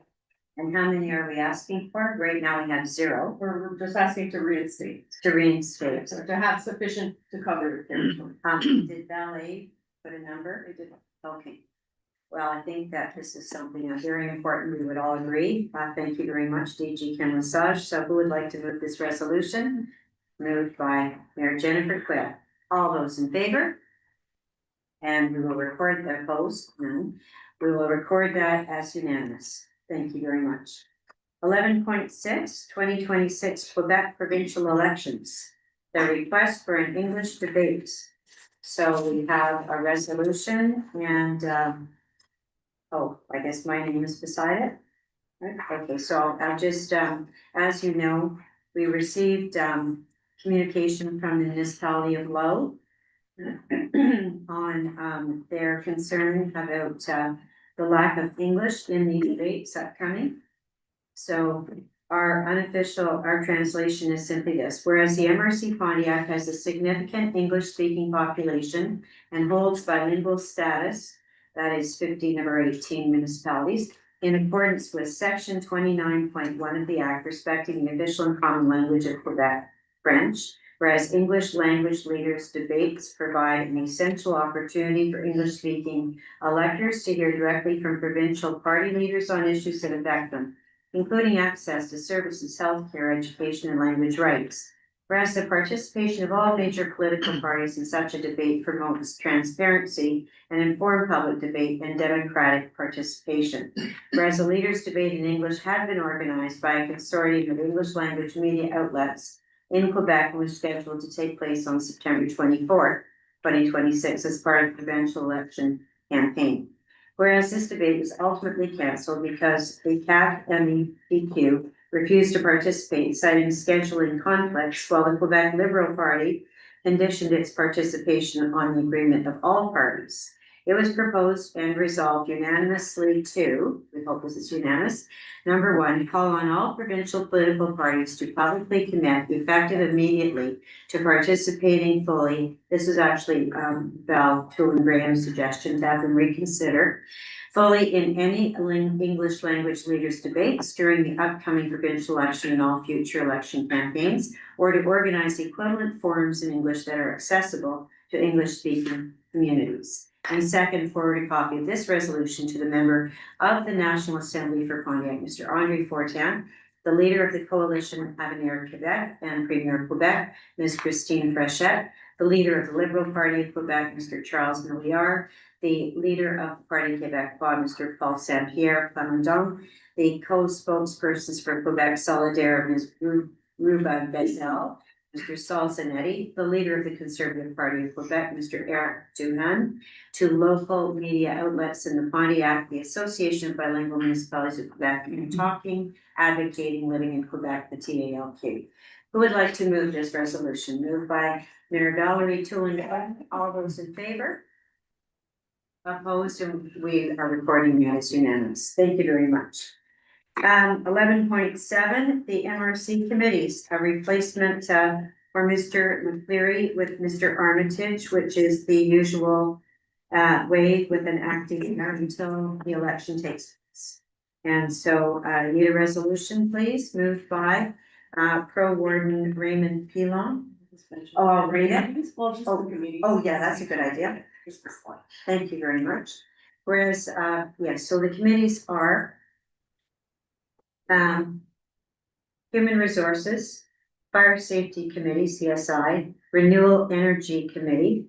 And how many are we asking for? Right now we have 0. We're just asking to reinstate. To reinstate. So to have sufficient to cover the territory. Did Ballet put a number? It did. Okay. Well, I think that this is something very important. We would all agree. Thank you very much, DG Ken Lesage. So who would like to move this resolution? Moved by Mayor Jennifer Quill. All those in favor? And we will record that opposed. None. We will record that as unanimous. Thank you very much. 11.6, 2026 Quebec provincial elections. The request for an English debate. So we have a resolution and oh, I guess my name is beside it. Right, okay, so I'll just, as you know, we received, communication from the municipality of Low on, their concern about, the lack of English in the debates upcoming. So our translation is simply this: whereas the MRC Pontiac has a significant English-speaking population and holds bilingual status, that is 15 of our 18 municipalities, in accordance with section 29.1 of the Act respecting the official and common language of Quebec, French, whereas English language leaders debates provide an essential opportunity for English-speaking electors to hear directly from provincial party leaders on issues that affect them, including access to services, healthcare, education, and language rights. Whereas the participation of all major political parties in such a debate promotes transparency and informed public debate and democratic participation. Whereas the leaders' debate in English had been organized by a consortium of English language media outlets in Quebec and was scheduled to take place on September 24th, 2026 as part of the provincial election campaign. Whereas this debate was ultimately canceled because the CAC and the PQ refused to participate, citing scheduling conflicts, while the Quebec Liberal Party conditioned its participation on the agreement of all parties. It was proposed and resolved unanimously to, we hope this is unanimous, number 1, call on all provincial political parties to publicly commit, effective immediately, to participating fully. This is actually Val Toole and Graham's suggestion to have them reconsider fully in any English language leaders debates during the upcoming provincial election and all future election campaigns, or to organize equivalent forums in English that are accessible to English speaking communities. And second, forward a copy of this resolution to the member of the National Assembly for Pontiac, Mr. Andre Fortin, The leader of the Coalition Avenir Quebec and Premier of Quebec, Ms. Christine Frechette. The leader of the Liberal Party of Quebec, Mr. Charles Milliard. The leader of the Party Quebec, Mr. Paul Saint-Pierre Plamondon. The co-spokespersons for Quebec Solidaire, Ms. Ruba Bezel. Mr. Saul Zanetti, the leader of the Conservative Party of Quebec, Mr. Eric Duhan, to local media outlets in the Pontiac, the Association of Bilingual Municipalities of Quebec, in talking, advocating, living in Quebec, the TALQ. Who would like to move this resolution? Moved by Mayor Valerie Tulin. All those in favor? Opposed, and we are recording that as unanimous. Thank you very much. 11.7, the MRC committees, a replacement for Mr. McCleary with Mr. Armitage, which is the usual way with an acting mayor until the election takes place. And so need a resolution, please, moved by Pro Warden Raymond Pilon. Oh, I'll read it. Oh, yeah, that's a good idea. Thank you very much. Whereas, yes, so the committees are Human Resources, Fire Safety Committee, CSI, Renewable Energy Committee,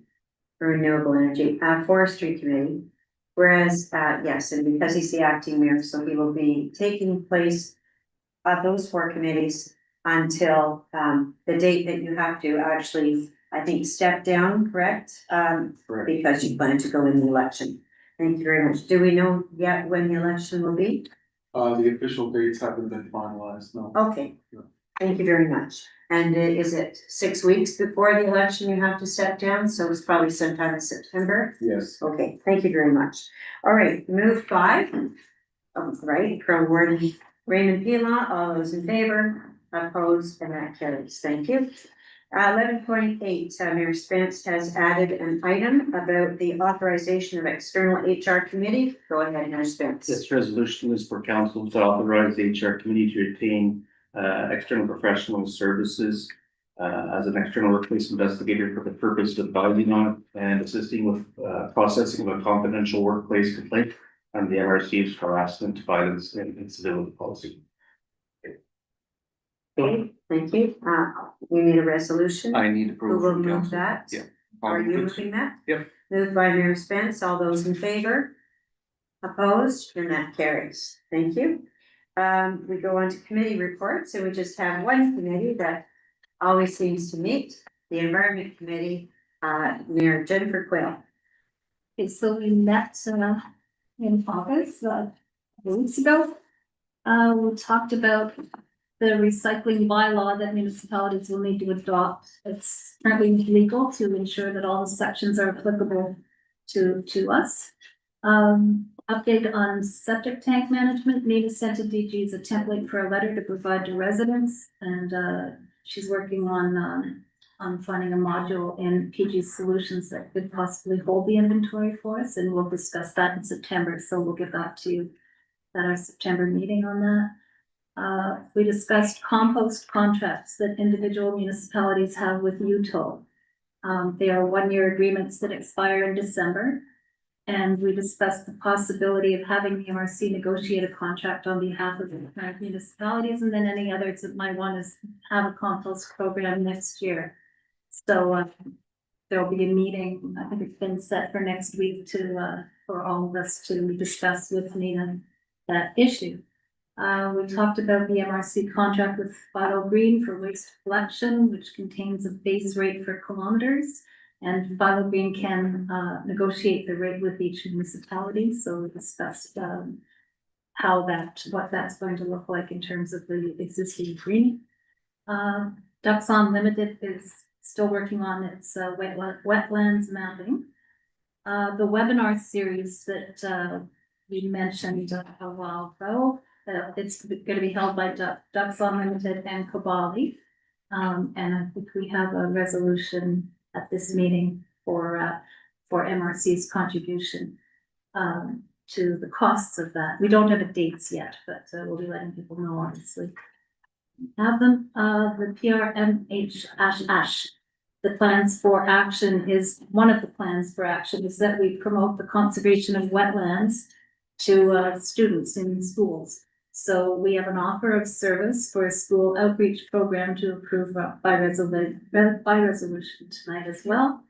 Renewable Energy, Forestry Committee. Whereas, yes, and because he's the acting mayor, so he will be taking place of those four committees until the date that you have to actually, I think, step down, correct? Correct. Because you plan to go in the election. Thank you very much. Do we know yet when the election will be? The official dates haven't been finalized, no. Okay, thank you very much. And is it 6 weeks before the election you have to step down? So it's probably sometime in September? Yes. Okay, thank you very much. All right, move 5. Right, from Warden Raymond Pila, all those in favor, opposed, and that carries. Thank you. 11.8, Mayor Spence has added an item about the authorization of external HR committee. Go ahead, Mayor Spence. This resolution is for council to authorize the HR committee to retain external professional services as an external workplace investigator for the purpose of advising on and assisting with processing of a confidential workplace complaint and the MRC's harassment, violence, and incivility policy. Okay, thank you. We need a resolution. I need Who approval will from move council. that? Yeah. Are you moving that? Yep. Moved by Mayor Spence. All those in favor? Opposed? And that carries. Thank you. We go on to committee reports, and we just have one committee that always seems to meet, the Environment Committee, Mayor Jennifer Quayle. Okay, so we met in August, weeks ago. We talked about the recycling bylaw that municipalities will need to adopt. It's currently legal to ensure that all the sections are applicable to us. Update on septic tank management. Nina sent to DG a template for a letter to provide to residents, and she's working on finding a module in PG Solutions that could possibly hold the inventory for us, and we'll discuss that in September. So we'll get back to you at our September meeting on that. We discussed compost contracts that individual municipalities have with UTO. They are 1-year agreements that expire in December. And we discussed the possibility of having the MRC negotiate a contract on behalf of the current municipalities, and then any others that might want to have a compost program next year. So there'll be a meeting, I think it's been set for next week to for all of us to discuss with Nina that issue. We talked about the MRC contract with Philo Green for waste collection, which contains a base rate for kilometers. And Philo Green can negotiate the rate with each municipality. So we discussed what that's going to look like in terms of the existing agreement. Ducks Unlimited is still working on its wetlands mapping. The webinar series that we mentioned a while ago, it's going to be held by Ducks Unlimited and Kabali. And I think we have a resolution at this meeting for MRC's contribution to the costs of that. We don't have the dates yet, but we'll be letting people know, obviously. Have them, the PRMH the plans for action is, one of the plans for action is that we promote the conservation of wetlands to students in schools. So we have an offer of service for a school outreach program to approve by resolution tonight as well.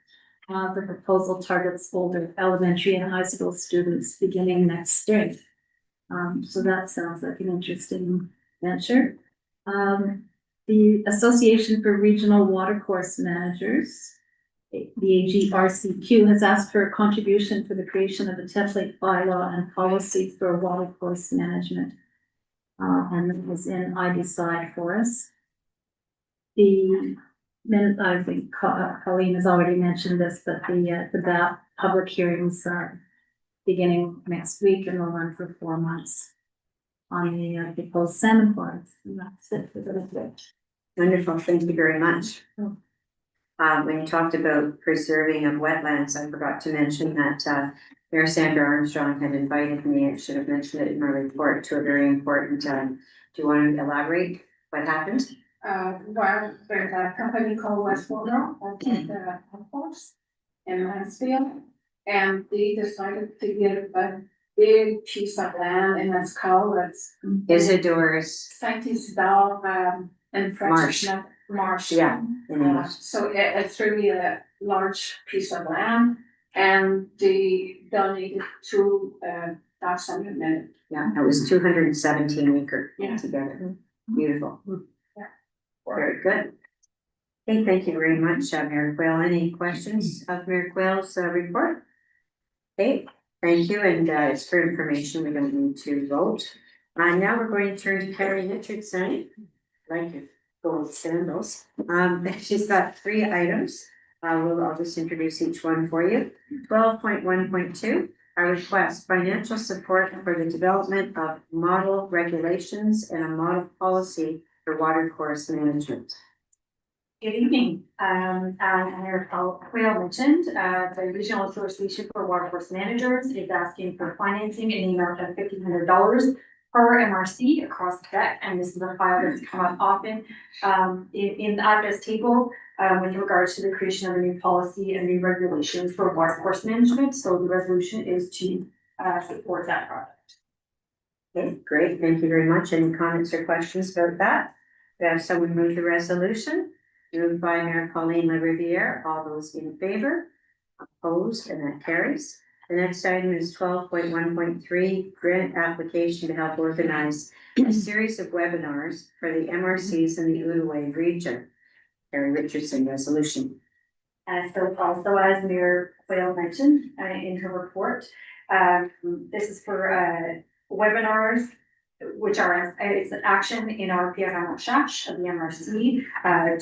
The proposal targets older elementary and high school students beginning next spring. So that sounds like an interesting venture. The Association for Regional Watercourse Managers, the AGRCQ, has asked for a contribution for the creation of a template bylaw and policy for watercourse management. And it was in I Decide for us. I think Colleen has already mentioned this, but the BAP public hearings are beginning next week and will run for 4 months on the proposed salmon farms. And that's it for the bit. Wonderful, thank you very much. When you talked about preserving of wetlands, I forgot to mention that Mayor Sandra Armstrong had invited me, I should have mentioned it in my report, to a very important, do you want to elaborate what happened? Well, there's a company called Westwater, the Force in Mansfield, and they decided to give a big piece of land in this called Isidore's Sanctus Dal, and French Marsh. Yeah, in English. So it's really a large piece of land, and they donated to that Summit Minute. Yeah, it was 217 acre Yeah. together. Beautiful. Yeah. Very good. Okay, thank you very much, Mayor Quayle. Any questions of Mayor Quayle's report? Okay, thank you, and it's for information, we don't need to vote. Now we're going to turn to Carrie Richardson. Like your gold sandals. She's got 3 items. I'll just introduce each one for you. 12.1.2, I request financial support for the development of model regulations and a model policy for watercourse management. Good evening. Mayor Quayle mentioned, the Regional Association for Watercourse Managers is asking for financing in the amount of $1,500 per MRC across the deck, and this is a file that's come up often in the address table with regards to the creation of a new policy and new regulations for watercourse management. So the resolution is to support that project. Okay, great. Thank you very much. Any comments or questions about that? We have someone move the resolution. Moved by Mayor Pauline LaRiviere. All those in favor? Opposed, and that carries. The next item is 12.1.3, grant application to help organize a series of webinars for the MRCs in the Outaouais region. Carrie Richardson, resolution. So also, as Mayor Quayle mentioned in her report, this is for webinars, which are it's an action in our PFM Shash of the MRC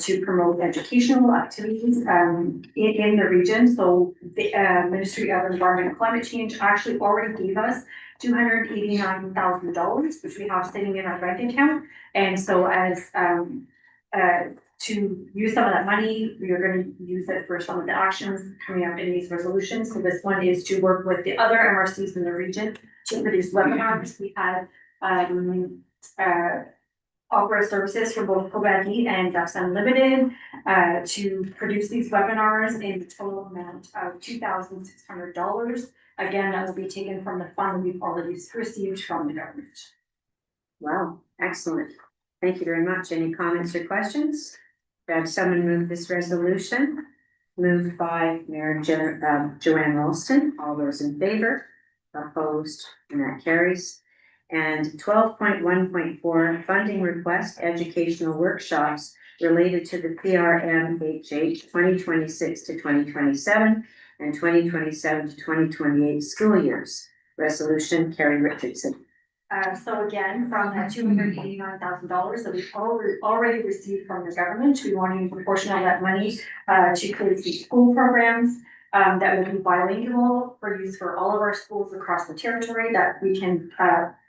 to promote educational activities in the region. So the Ministry of Environment and Climate Change actually already gave us $289,000, which we have sitting in our bank account. And so as to use some of that money, we are going to use it for some of the actions coming up in these resolutions. So this one is to work with the other MRCs in the region to produce webinars. We had offer services for both Kobagi and Ducks Unlimited to produce these webinars in the total amount of $2,600. Again, that will be taken from the fund we've already received from the government. Wow, excellent. Thank you very much. Any comments or questions? Have someone move this resolution? Moved by Mayor Joanne Ralston. All those in favor? Opposed, and that carries. And 12.1.4, funding request educational workshops related to the PRMHH 2026 to 2027 and 2027 to 2028 school years. Resolution, Carrie Richardson. So again, from that $289,000 that we've already received from the government, we want to use a portion of that money to create these school programs that will be bilingual for use for all of our schools across the territory that we can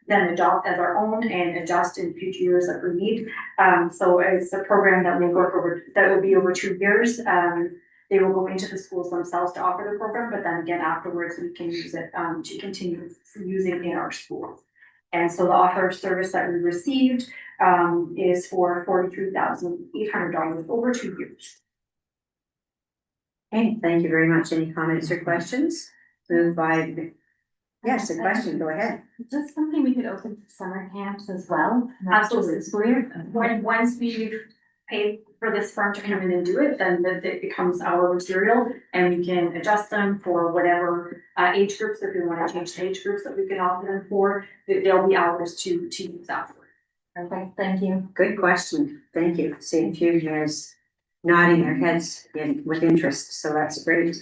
then adopt as our own and adjust in future years that we need. So it's a program that will be over 2 years. They will go into the schools themselves to offer the program, but then again afterwards we can use it to continue using in our schools. And so the offer of service that we received is for $43,800 over 2 years. Okay, thank you very much. Any comments or questions? Moved by Yes, a question, go ahead. Just something we could open for summer camps as well, after the school year. Once we pay for this firm to come in and do it, then it becomes our material and we can adjust them for whatever age groups, if we want to change the age groups that we can offer them for, there'll be hours to use afterward. Okay, thank you. Good question. Thank you. See a few years nodding their heads with interest, so that's great.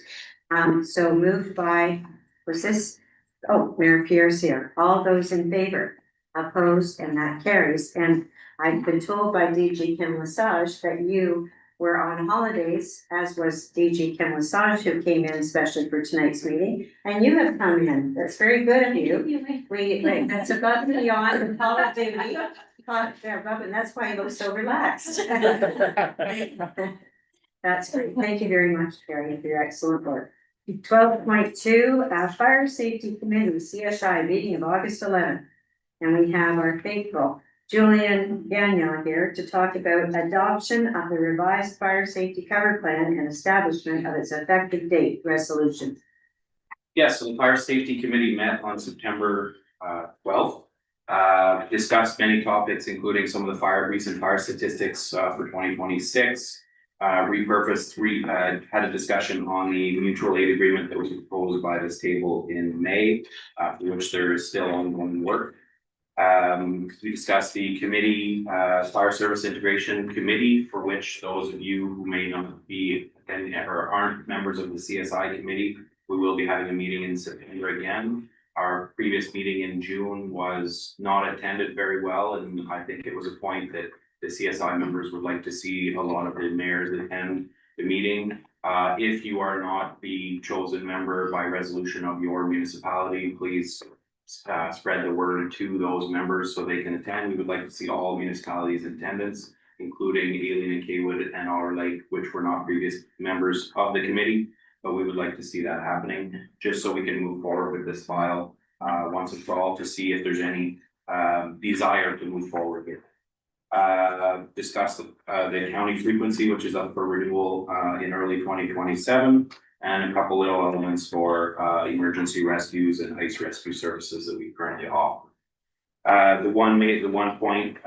So moved by, was this? Oh, Mayor Pierce here. All those in favor? Opposed, and that carries. And I've been told by DG Kim Lesage that you were on holidays, as was DG Kim Lesage, who came in especially for tonight's meeting, and you have come in. That's very good of you. That's above and beyond the holiday week. And that's why you look so relaxed. That's great. Thank you very much, Carrie, for your excellent work. 12.2, Fire Safety Committee, CSI, meeting of August 11th. And we have our faithful Julian Gagnon here to talk about adoption of the revised fire safety cover plan and establishment of its effective date resolution. Yes, so the Fire Safety Committee met on September 12th. Discussed many topics, including some of the recent fire statistics for 2026. Had a discussion on the mutual aid agreement that was proposed by this table in May, for which there is still ongoing work. We discussed the committee, Fire Service Integration Committee, for which those of you who may not be attending or aren't members of the CSI committee, we will be having a meeting in September again. Our previous meeting in June was not attended very well, and I think it was a point that the CSI members would like to see a lot of the mayors attend the meeting. If you are not the chosen member by resolution of your municipality, please spread the word to those members so they can attend. We would like to see all municipalities in attendance, including Alien and Kaywood and Otter Lake, which were not previous members of the committee, but we would like to see that happening just so we can move forward with this file once and for all to see if there's any desire to move forward here. Discuss the county frequency, which is up for renewal in early 2027, and a couple little elements for emergency rescues and ice rescue services that we currently offer. The one point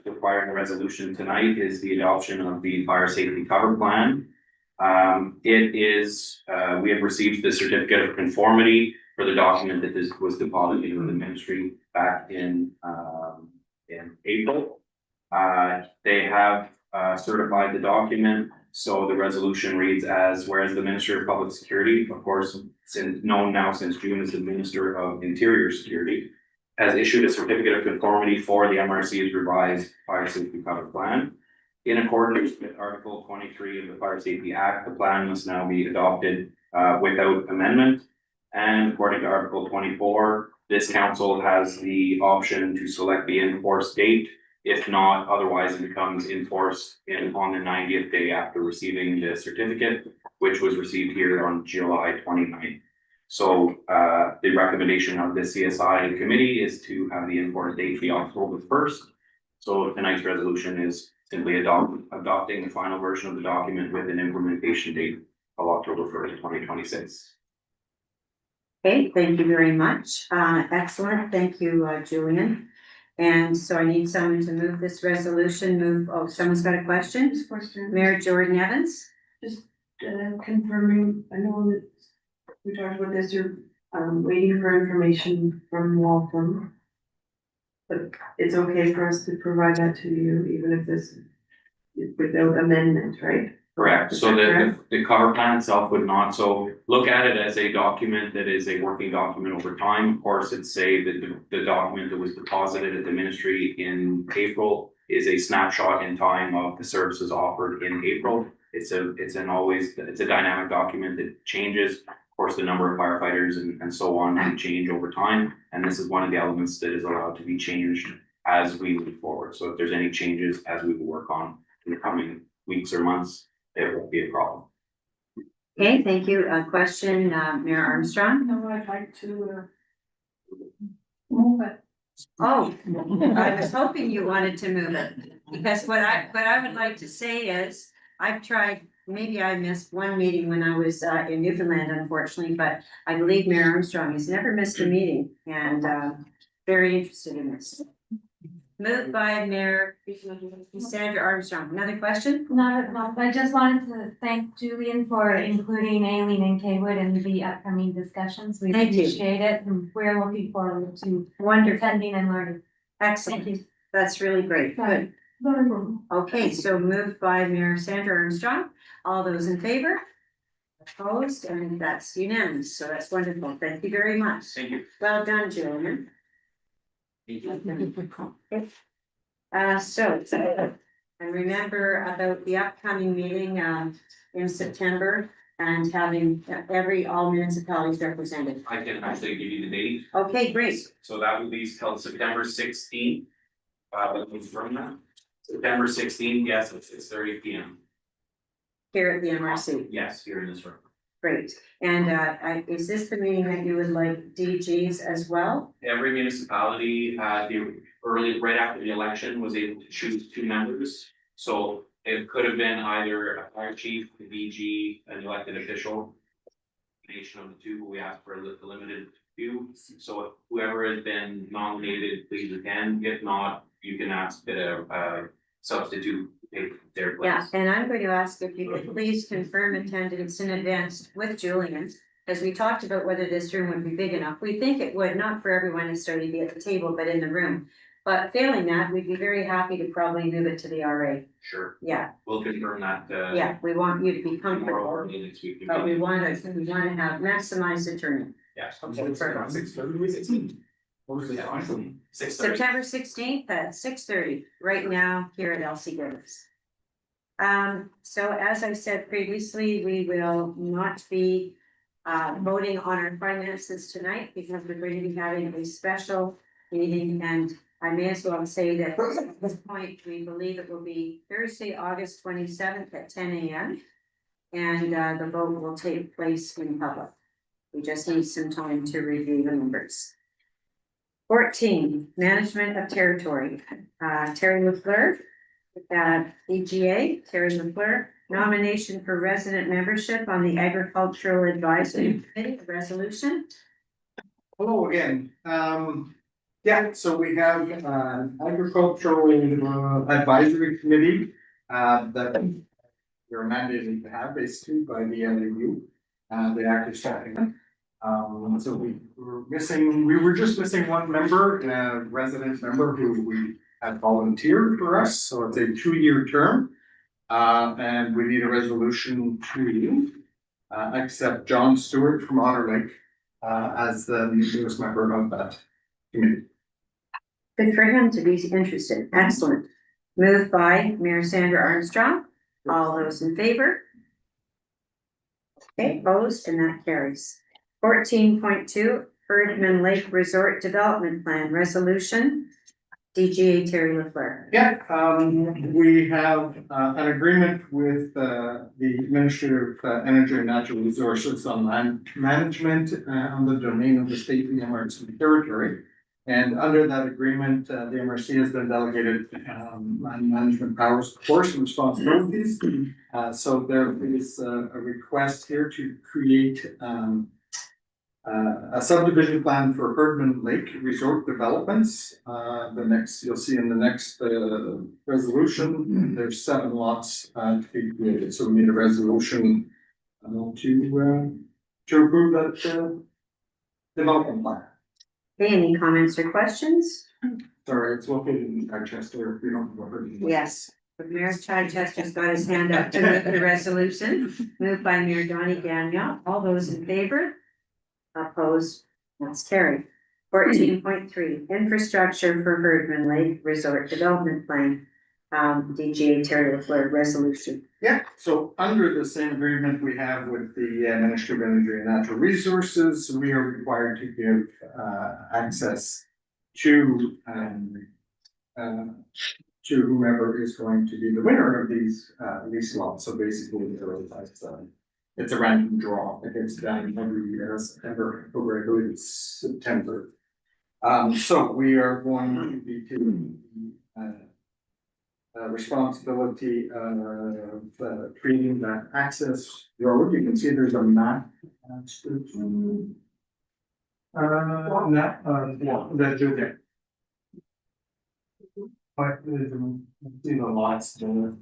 requiring a resolution tonight is the adoption of the fire safety cover plan. We have received the certificate of conformity for the document that was deposited in the ministry back in April. They have certified the document, so the resolution reads as, whereas the Minister of Public Security, of course, known now since June as the Minister of Interior Security, has issued a certificate of conformity for the MRC's revised fire safety cover plan. In accordance with Article 23 of the Fire Safety Act, the plan must now be adopted without amendment. And according to Article 24, this council has the option to select the enforced date. If not, otherwise it becomes enforced on the 90th day after receiving the certificate, which was received here on July 29th. So the recommendation of the CSI committee is to have the enforced date be October 1st. So tonight's resolution is simply adopting the final version of the document with an implementation date of October 1st, 2026. Okay, thank you very much. Excellent. Thank you, Julian. And so I need someone to move this resolution. Someone's got a question? Mayor Jordan Evans? Just confirming, I know that we talked about this, you're waiting for information from Waltham. But it's okay for us to provide that to you, even if this is without amendment, right? Correct. So the cover plan itself would not, so look at it as a document that is a working document over time. Of course, it's say that the document that was deposited at the ministry in April is a snapshot in time of the services offered in April. It's a dynamic document that changes. Of course, the number of firefighters and so on can change over time. And this is one of the elements that is allowed to be changed as we move forward. So if there's any changes as we work on in the coming weeks or months, it won't be a problem. Okay, thank you. Question, Mayor Armstrong? No, I'd like to move it. Oh, I was hoping you wanted to move it, because what I would like to say is, I've tried maybe I missed one meeting when I was in Newfoundland, unfortunately, but I believe Mayor Armstrong has never missed a meeting and very interested in this. Moved by Mayor Sandra Armstrong. Another question? No, I just wanted to thank Julian for including Aileen and Kaywood in the upcoming discussions. We Thank you. appreciate it, and we're looking forward to attending and learning. Excellent. That's really great. Good. Okay, so moved by Mayor Sandra Armstrong. All those in favor? Opposed, and that's unanimous, so that's wonderful. Thank you very much. Thank you. Well done, Julian. And remember about the upcoming meeting in September and having all municipalities represented. I can actually give you the date. Okay, great. So that will be held September 16th. Let me confirm that. September 16th, yes, at 6:30 p.m. Here at the MRC. Yes, here in this room. Great. And is this the meeting that you would like DGs as well? Every municipality, right after the election, was able to choose 2 members. So it could have been either a fire chief, a DG, an elected official. Nation of the 2, we asked for a limited few. So whoever has been nominated, please attend. If not, you can ask that a substitute take their place. Yeah, and I'm going to ask if you could please confirm attendance in advance with Julian, as we talked about whether this room would be big enough. We think it would, not for everyone necessarily to be at the table, but in the room. But failing that, we'd be very happy to probably move it to the RA. Sure. Yeah, We'll confirm that. yeah, we want you to be Tomorrow comfortable, or next week. but we want to have maximize the turnout. Yes. September 16th at 6:30, right now here at LC Goodness. So as I said previously, we will not be voting on our finances tonight because we're going to be having a special meeting, and I may as well say that at this point, we believe it will be Thursday, August 27th at 10 a.m. And the vote will take place in public. We just need some time to review the numbers. 14, Management of Territory. Terry LaFleur, EGA, Terry LaFleur. Nomination for resident membership on the Agricultural Advisory Committee Resolution. Hello again. Yeah, so we have agricultural advisory committee that we're mandated to have basically by the LAU, the active staffing. So we were just missing one member, a resident member who we had volunteered for us, so it's a 2-year term. And we need a resolution to accept John Stewart from Otter Lake as the newest member of that committee. Good for him to be interested. Excellent. Moved by Mayor Sandra Armstrong. All those in favor? Okay, opposed, and that carries. 14.2, Herdman Lake Resort Development Plan Resolution. DGA Terry LaFleur. Yeah, we have an agreement with the Ministry of Energy and Natural Resources on land management on the domain of the state and the MRC territory. And under that agreement, the MRC has been delegated land management powers, of course, and responsibilities. So there is a request here to create a subdivision plan for Herdman Lake Resort Developments. You'll see in the next resolution, there's 7 lots to be created, so we need a resolution to approve that development plan. Okay, any comments or questions? Sorry, it's located in Manchester, if you don't know Herdman. Yes. Mayor Chichester's got his hand up to move the resolution. Moved by Mayor Donnie Gagnon. All those in favor? Opposed? That's carried. 14.3, Infrastructure for Herdman Lake Resort Development Plan. DGA Terry LaFleur resolution. Yeah, so under the same agreement we have with the Ministry of Energy and Natural Resources, we are required to give access to whomever is going to be the winner of these lots. So basically, it's a random draw. It gets done every year, September, I believe it's September. So we are going to be doing responsibility, creating that access road. You can see there's a map. That's okay. But see the lots there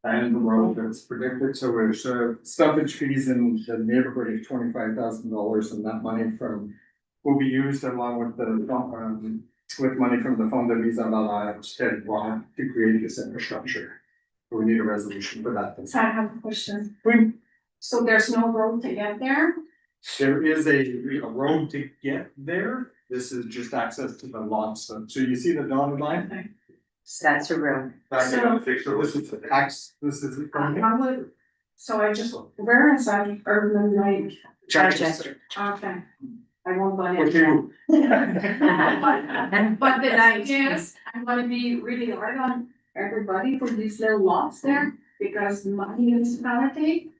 and the road that's predicted, so there's stoppage fees in the neighborhood of $25,000, and that money will be used along with with money from the Fond de Mise en Valeur to create this infrastructure. We need a resolution for that. So I have a question. So there's no road to get there? There is a road to get there. This is just access to the lots. So you see the dotted line thing? That's a road. This is How would, so I just, where is that urban like? Chichester. Okay. I won't buy What it. you- But the idea is, I'm gonna be really hard on everybody for these little lots there, because my municipality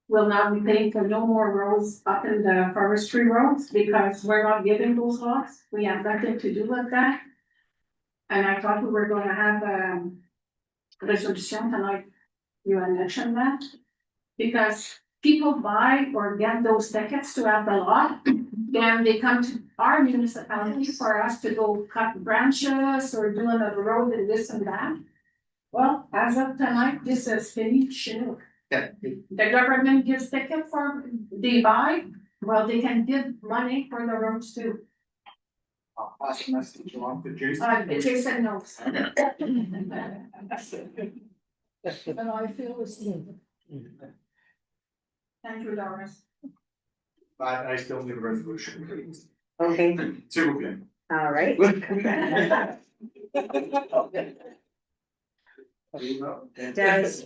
will not be paying for no more roads up in the forestry roads, because we're not giving those lots. We have nothing to do with that. And I thought we were gonna have resolution tonight, you had mentioned that. Because people buy or get those tickets to have the lot, then they come to our municipality for us to go cut branches or do another road and this and that. Well, as of tonight, this is finished. The government gives ticket for, they buy, well, they can give money for the roads too. I'll pass the message along to Jason. Jason knows. And I feel the same. Thank you, Doris. I still need a resolution, please. Okay, S'il vous plaît. all right. Does,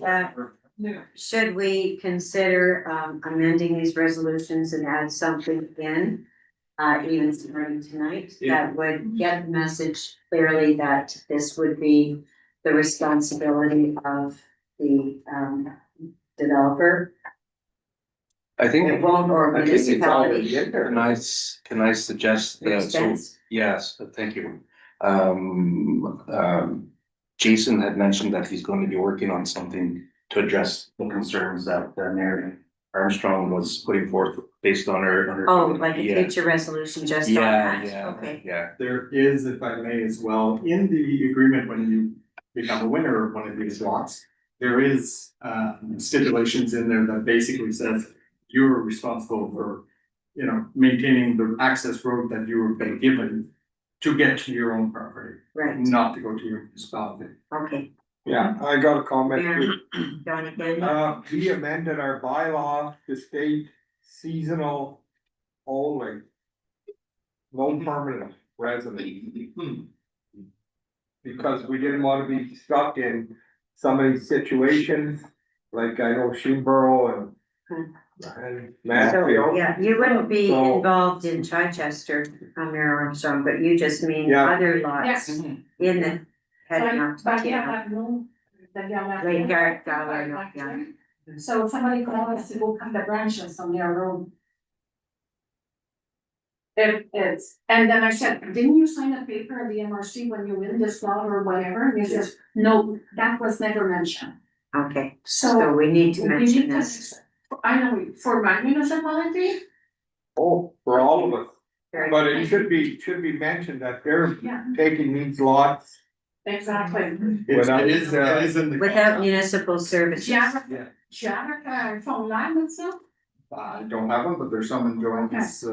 should we consider amending these resolutions and add something in? Even starting tonight, that would get the message clearly that this would be the responsibility of the developer. I think. It won't, or I think it's already municipality. in there. Can I suggest that, so, Expense. yes, thank you. Jason had mentioned that he's going to be working on something to address the concerns that Mary Armstrong was putting forth based on her. Oh, like a Yeah. future resolution just on Yeah, that, yeah, okay. yeah. There is, if I may as well, in the agreement, when you become a winner of one of these lots, there is stipulations in there that basically says you're responsible for, maintaining the access road that you were been given to get to your own property, Right, not to go to your municipality. okay. Yeah, I got a comment. Donnie, We amended our bylaw to state seasonal only. No permanent resident. Because we didn't wanna be stuck in some of these situations, like I know Sheenboro and so, Mansfield. yeah, you wouldn't be So- involved in Chichester, Mayor Armstrong, but you just mean Yeah. other lots Yes. in the heading up to But the yeah, table. I know that y'all have- Right, Garrett, yeah. So somebody called us to go cut the branches on their road. It's, and then I said, didn't you sign a paper at the MRC when you win this lot or whatever? And he says, no, that was never mentioned. Okay, So. so we need to we mention need to- this. I know, for my municipality, Oh, for all of us, Very but good. it should be mentioned that they're yeah, taking these lots. exactly. It is in the. Without municipal services. Janet, phone line and stuff? I don't have one, but there's someone joining this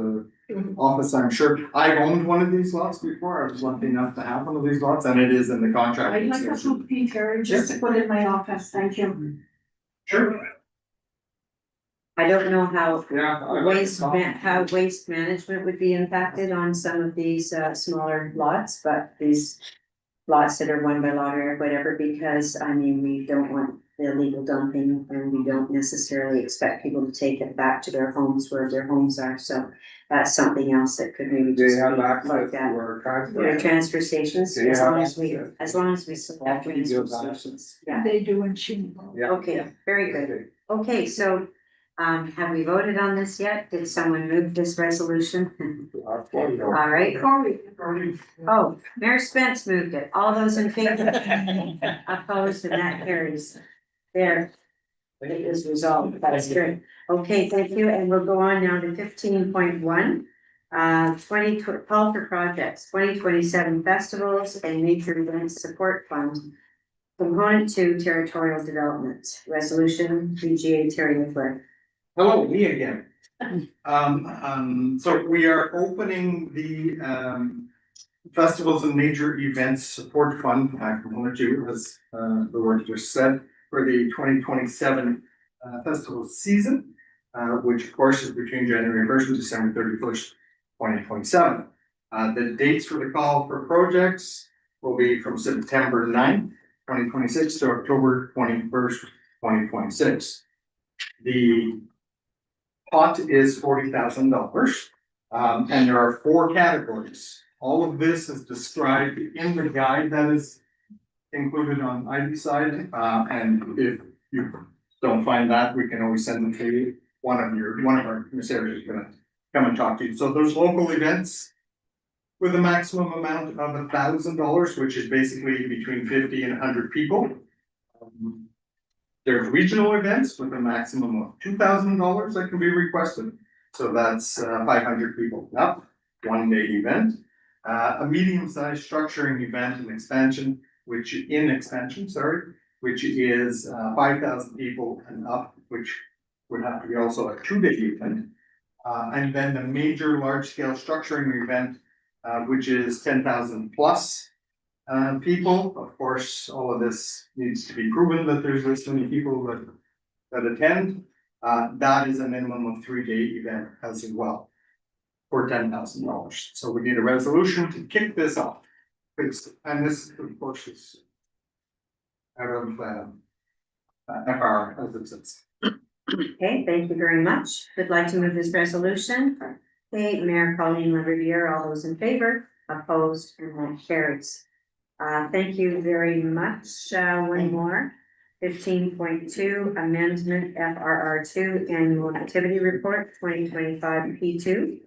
office, I'm sure. I've owned one of these lots before. I was lucky enough to have one of these lots, and it is in the contract. I'd like a copy, Terry, just to put in my office, thank you. Sure. I don't know how Yeah. how waste management would be impacted on some of these smaller lots, but these lots that are won by lottery or whatever, because I mean, we don't want illegal dumping and we don't necessarily expect people to take it back to their homes where their homes are, so that's something else that could maybe They just be have access like to that. our Your transfer. transfer stations, They as have long as we access. still have transfer stations, yeah. They do in Sheenboro. Yeah. Okay, very good. Okay, so Have we voted on this yet? Did someone move this resolution? All right. Oh, Mayor Spence moved it. All those in favor? Opposed, and that carries. There. It is resolved. That's good. Okay, thank you. And we'll go on now to 15.1. Call for projects, 2027 festivals and nature events support fund. Component 2, territorial development, resolution, PGA Terry McClure. Hello, me again. So we are opening the festivals and major events support fund, component 2, as the word just said, for the 2027 festival season, which of course is between January 1st and December 31st, 2027. The dates for the call for projects will be from September 9th, 2026 to October 21st, 2026. The pot is $40,000, and there are 4 categories. All of this is described in the guide that is included on ID side, and if you don't find that, we can always send it to you. One of our commissaries is gonna come and talk to you. So there's local events with a maximum amount of $1,000, which is basically between 50 and 100 people. There's regional events with a maximum of $2,000 that can be requested. So that's 500 people up, 1-day event. A medium-sized structuring event and expansion, which is 5,000 people and up, which would have to be also a 2-day event. And then the major large-scale structuring event, which is 10,000 plus people. Of course, all of this needs to be proven that there's this many people that attend. That is a minimum of 3-day event as well for $10,000. So we need a resolution to kick this off. And this, of course, is out of FR as it says. Okay, thank you very much. Would like to move this resolution. Okay, Mayor Colleen Lavriviere, all those in favor, opposed, and that carries. Thank you very much. One more. 15.2 amendment FRR2 annual activity report 2025 P2.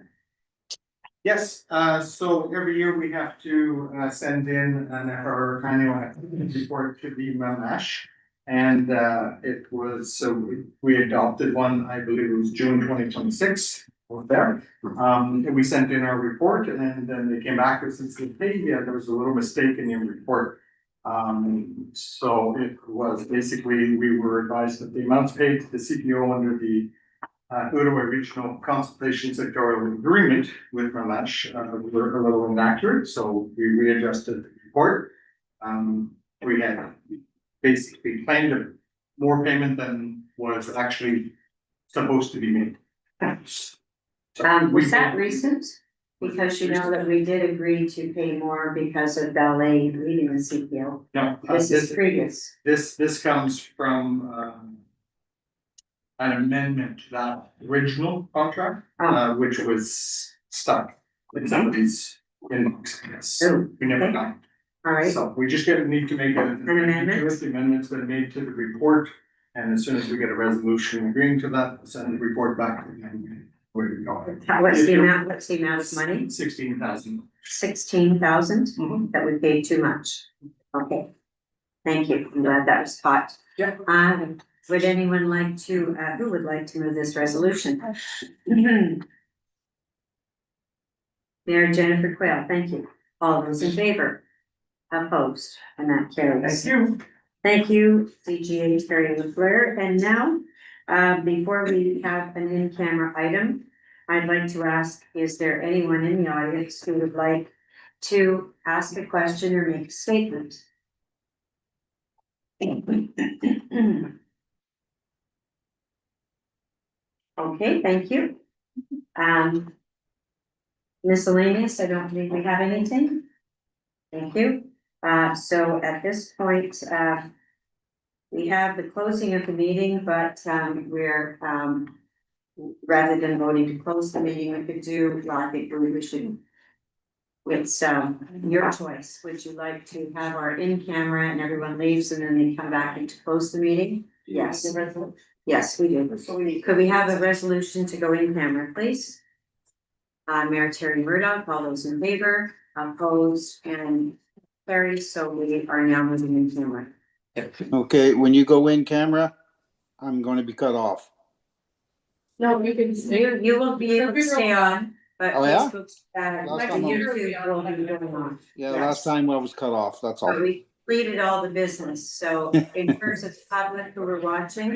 Yes, so every year we have to send in an FR annual activity report to the MASH. And it was, so we adopted one, I believe it was June 2026. There. And we sent in our report and then they came back and said, hey, yeah, there was a little mistake in your report. So it was basically, we were advised that the amounts paid to the CPO under the Ottawa Regional Consultation Sectorial Agreement with Mamash were a little inaccurate, so we readjusted the report. We had basically claimed more payment than was actually supposed to be made. Was that recent? Because you know that we did agree to pay more because of ballet leading the CPO. No. This is previous. This comes from an amendment to that original contract, which was stuck in somebody's inbox, I guess. Oh, We never okay. got it. All right. So we just need to make an amendment? The amendment's been made to the report, and as soon as we get a resolution agreeing to that, send the report back and where we go. What's the amount of money? 16,000. 16,000? That would pay too much. Okay. Thank you. I'm glad that was caught. Yeah. Would anyone like to, who would like to move this resolution? Mayor Jennifer Quayle, thank you. All those in favor? Opposed? And that carries. Thank you. Thank you, CGA Terry LaFleur. And now, before we have an in-camera item, I'd like to ask, is there anyone in the audience who would like to ask a question or make a statement? Okay, thank you. Miscellaneous, I don't believe we have anything. Thank you. So at this point, we have the closing of the meeting, but we're rather than voting to close the meeting, we could do, well, I think we should. It's your choice. Would you like to have our in camera and everyone leaves and then they come back and to close the meeting? Yes. Yes, we do. So we need. Could we have a resolution to go in camera, please? Mayor Terry Murdoch, all those in favor, opposed, and carried, so we are now moving in camera. Okay, when you go in camera, I'm going to be cut off. No, you can stay. You will be able to stay on, but Oh, yeah? Facebook, Last time I was- YouTube will be going on. Yeah, Yes. last time I was cut off, that's all. But we completed all the business, so in terms of public who were watching,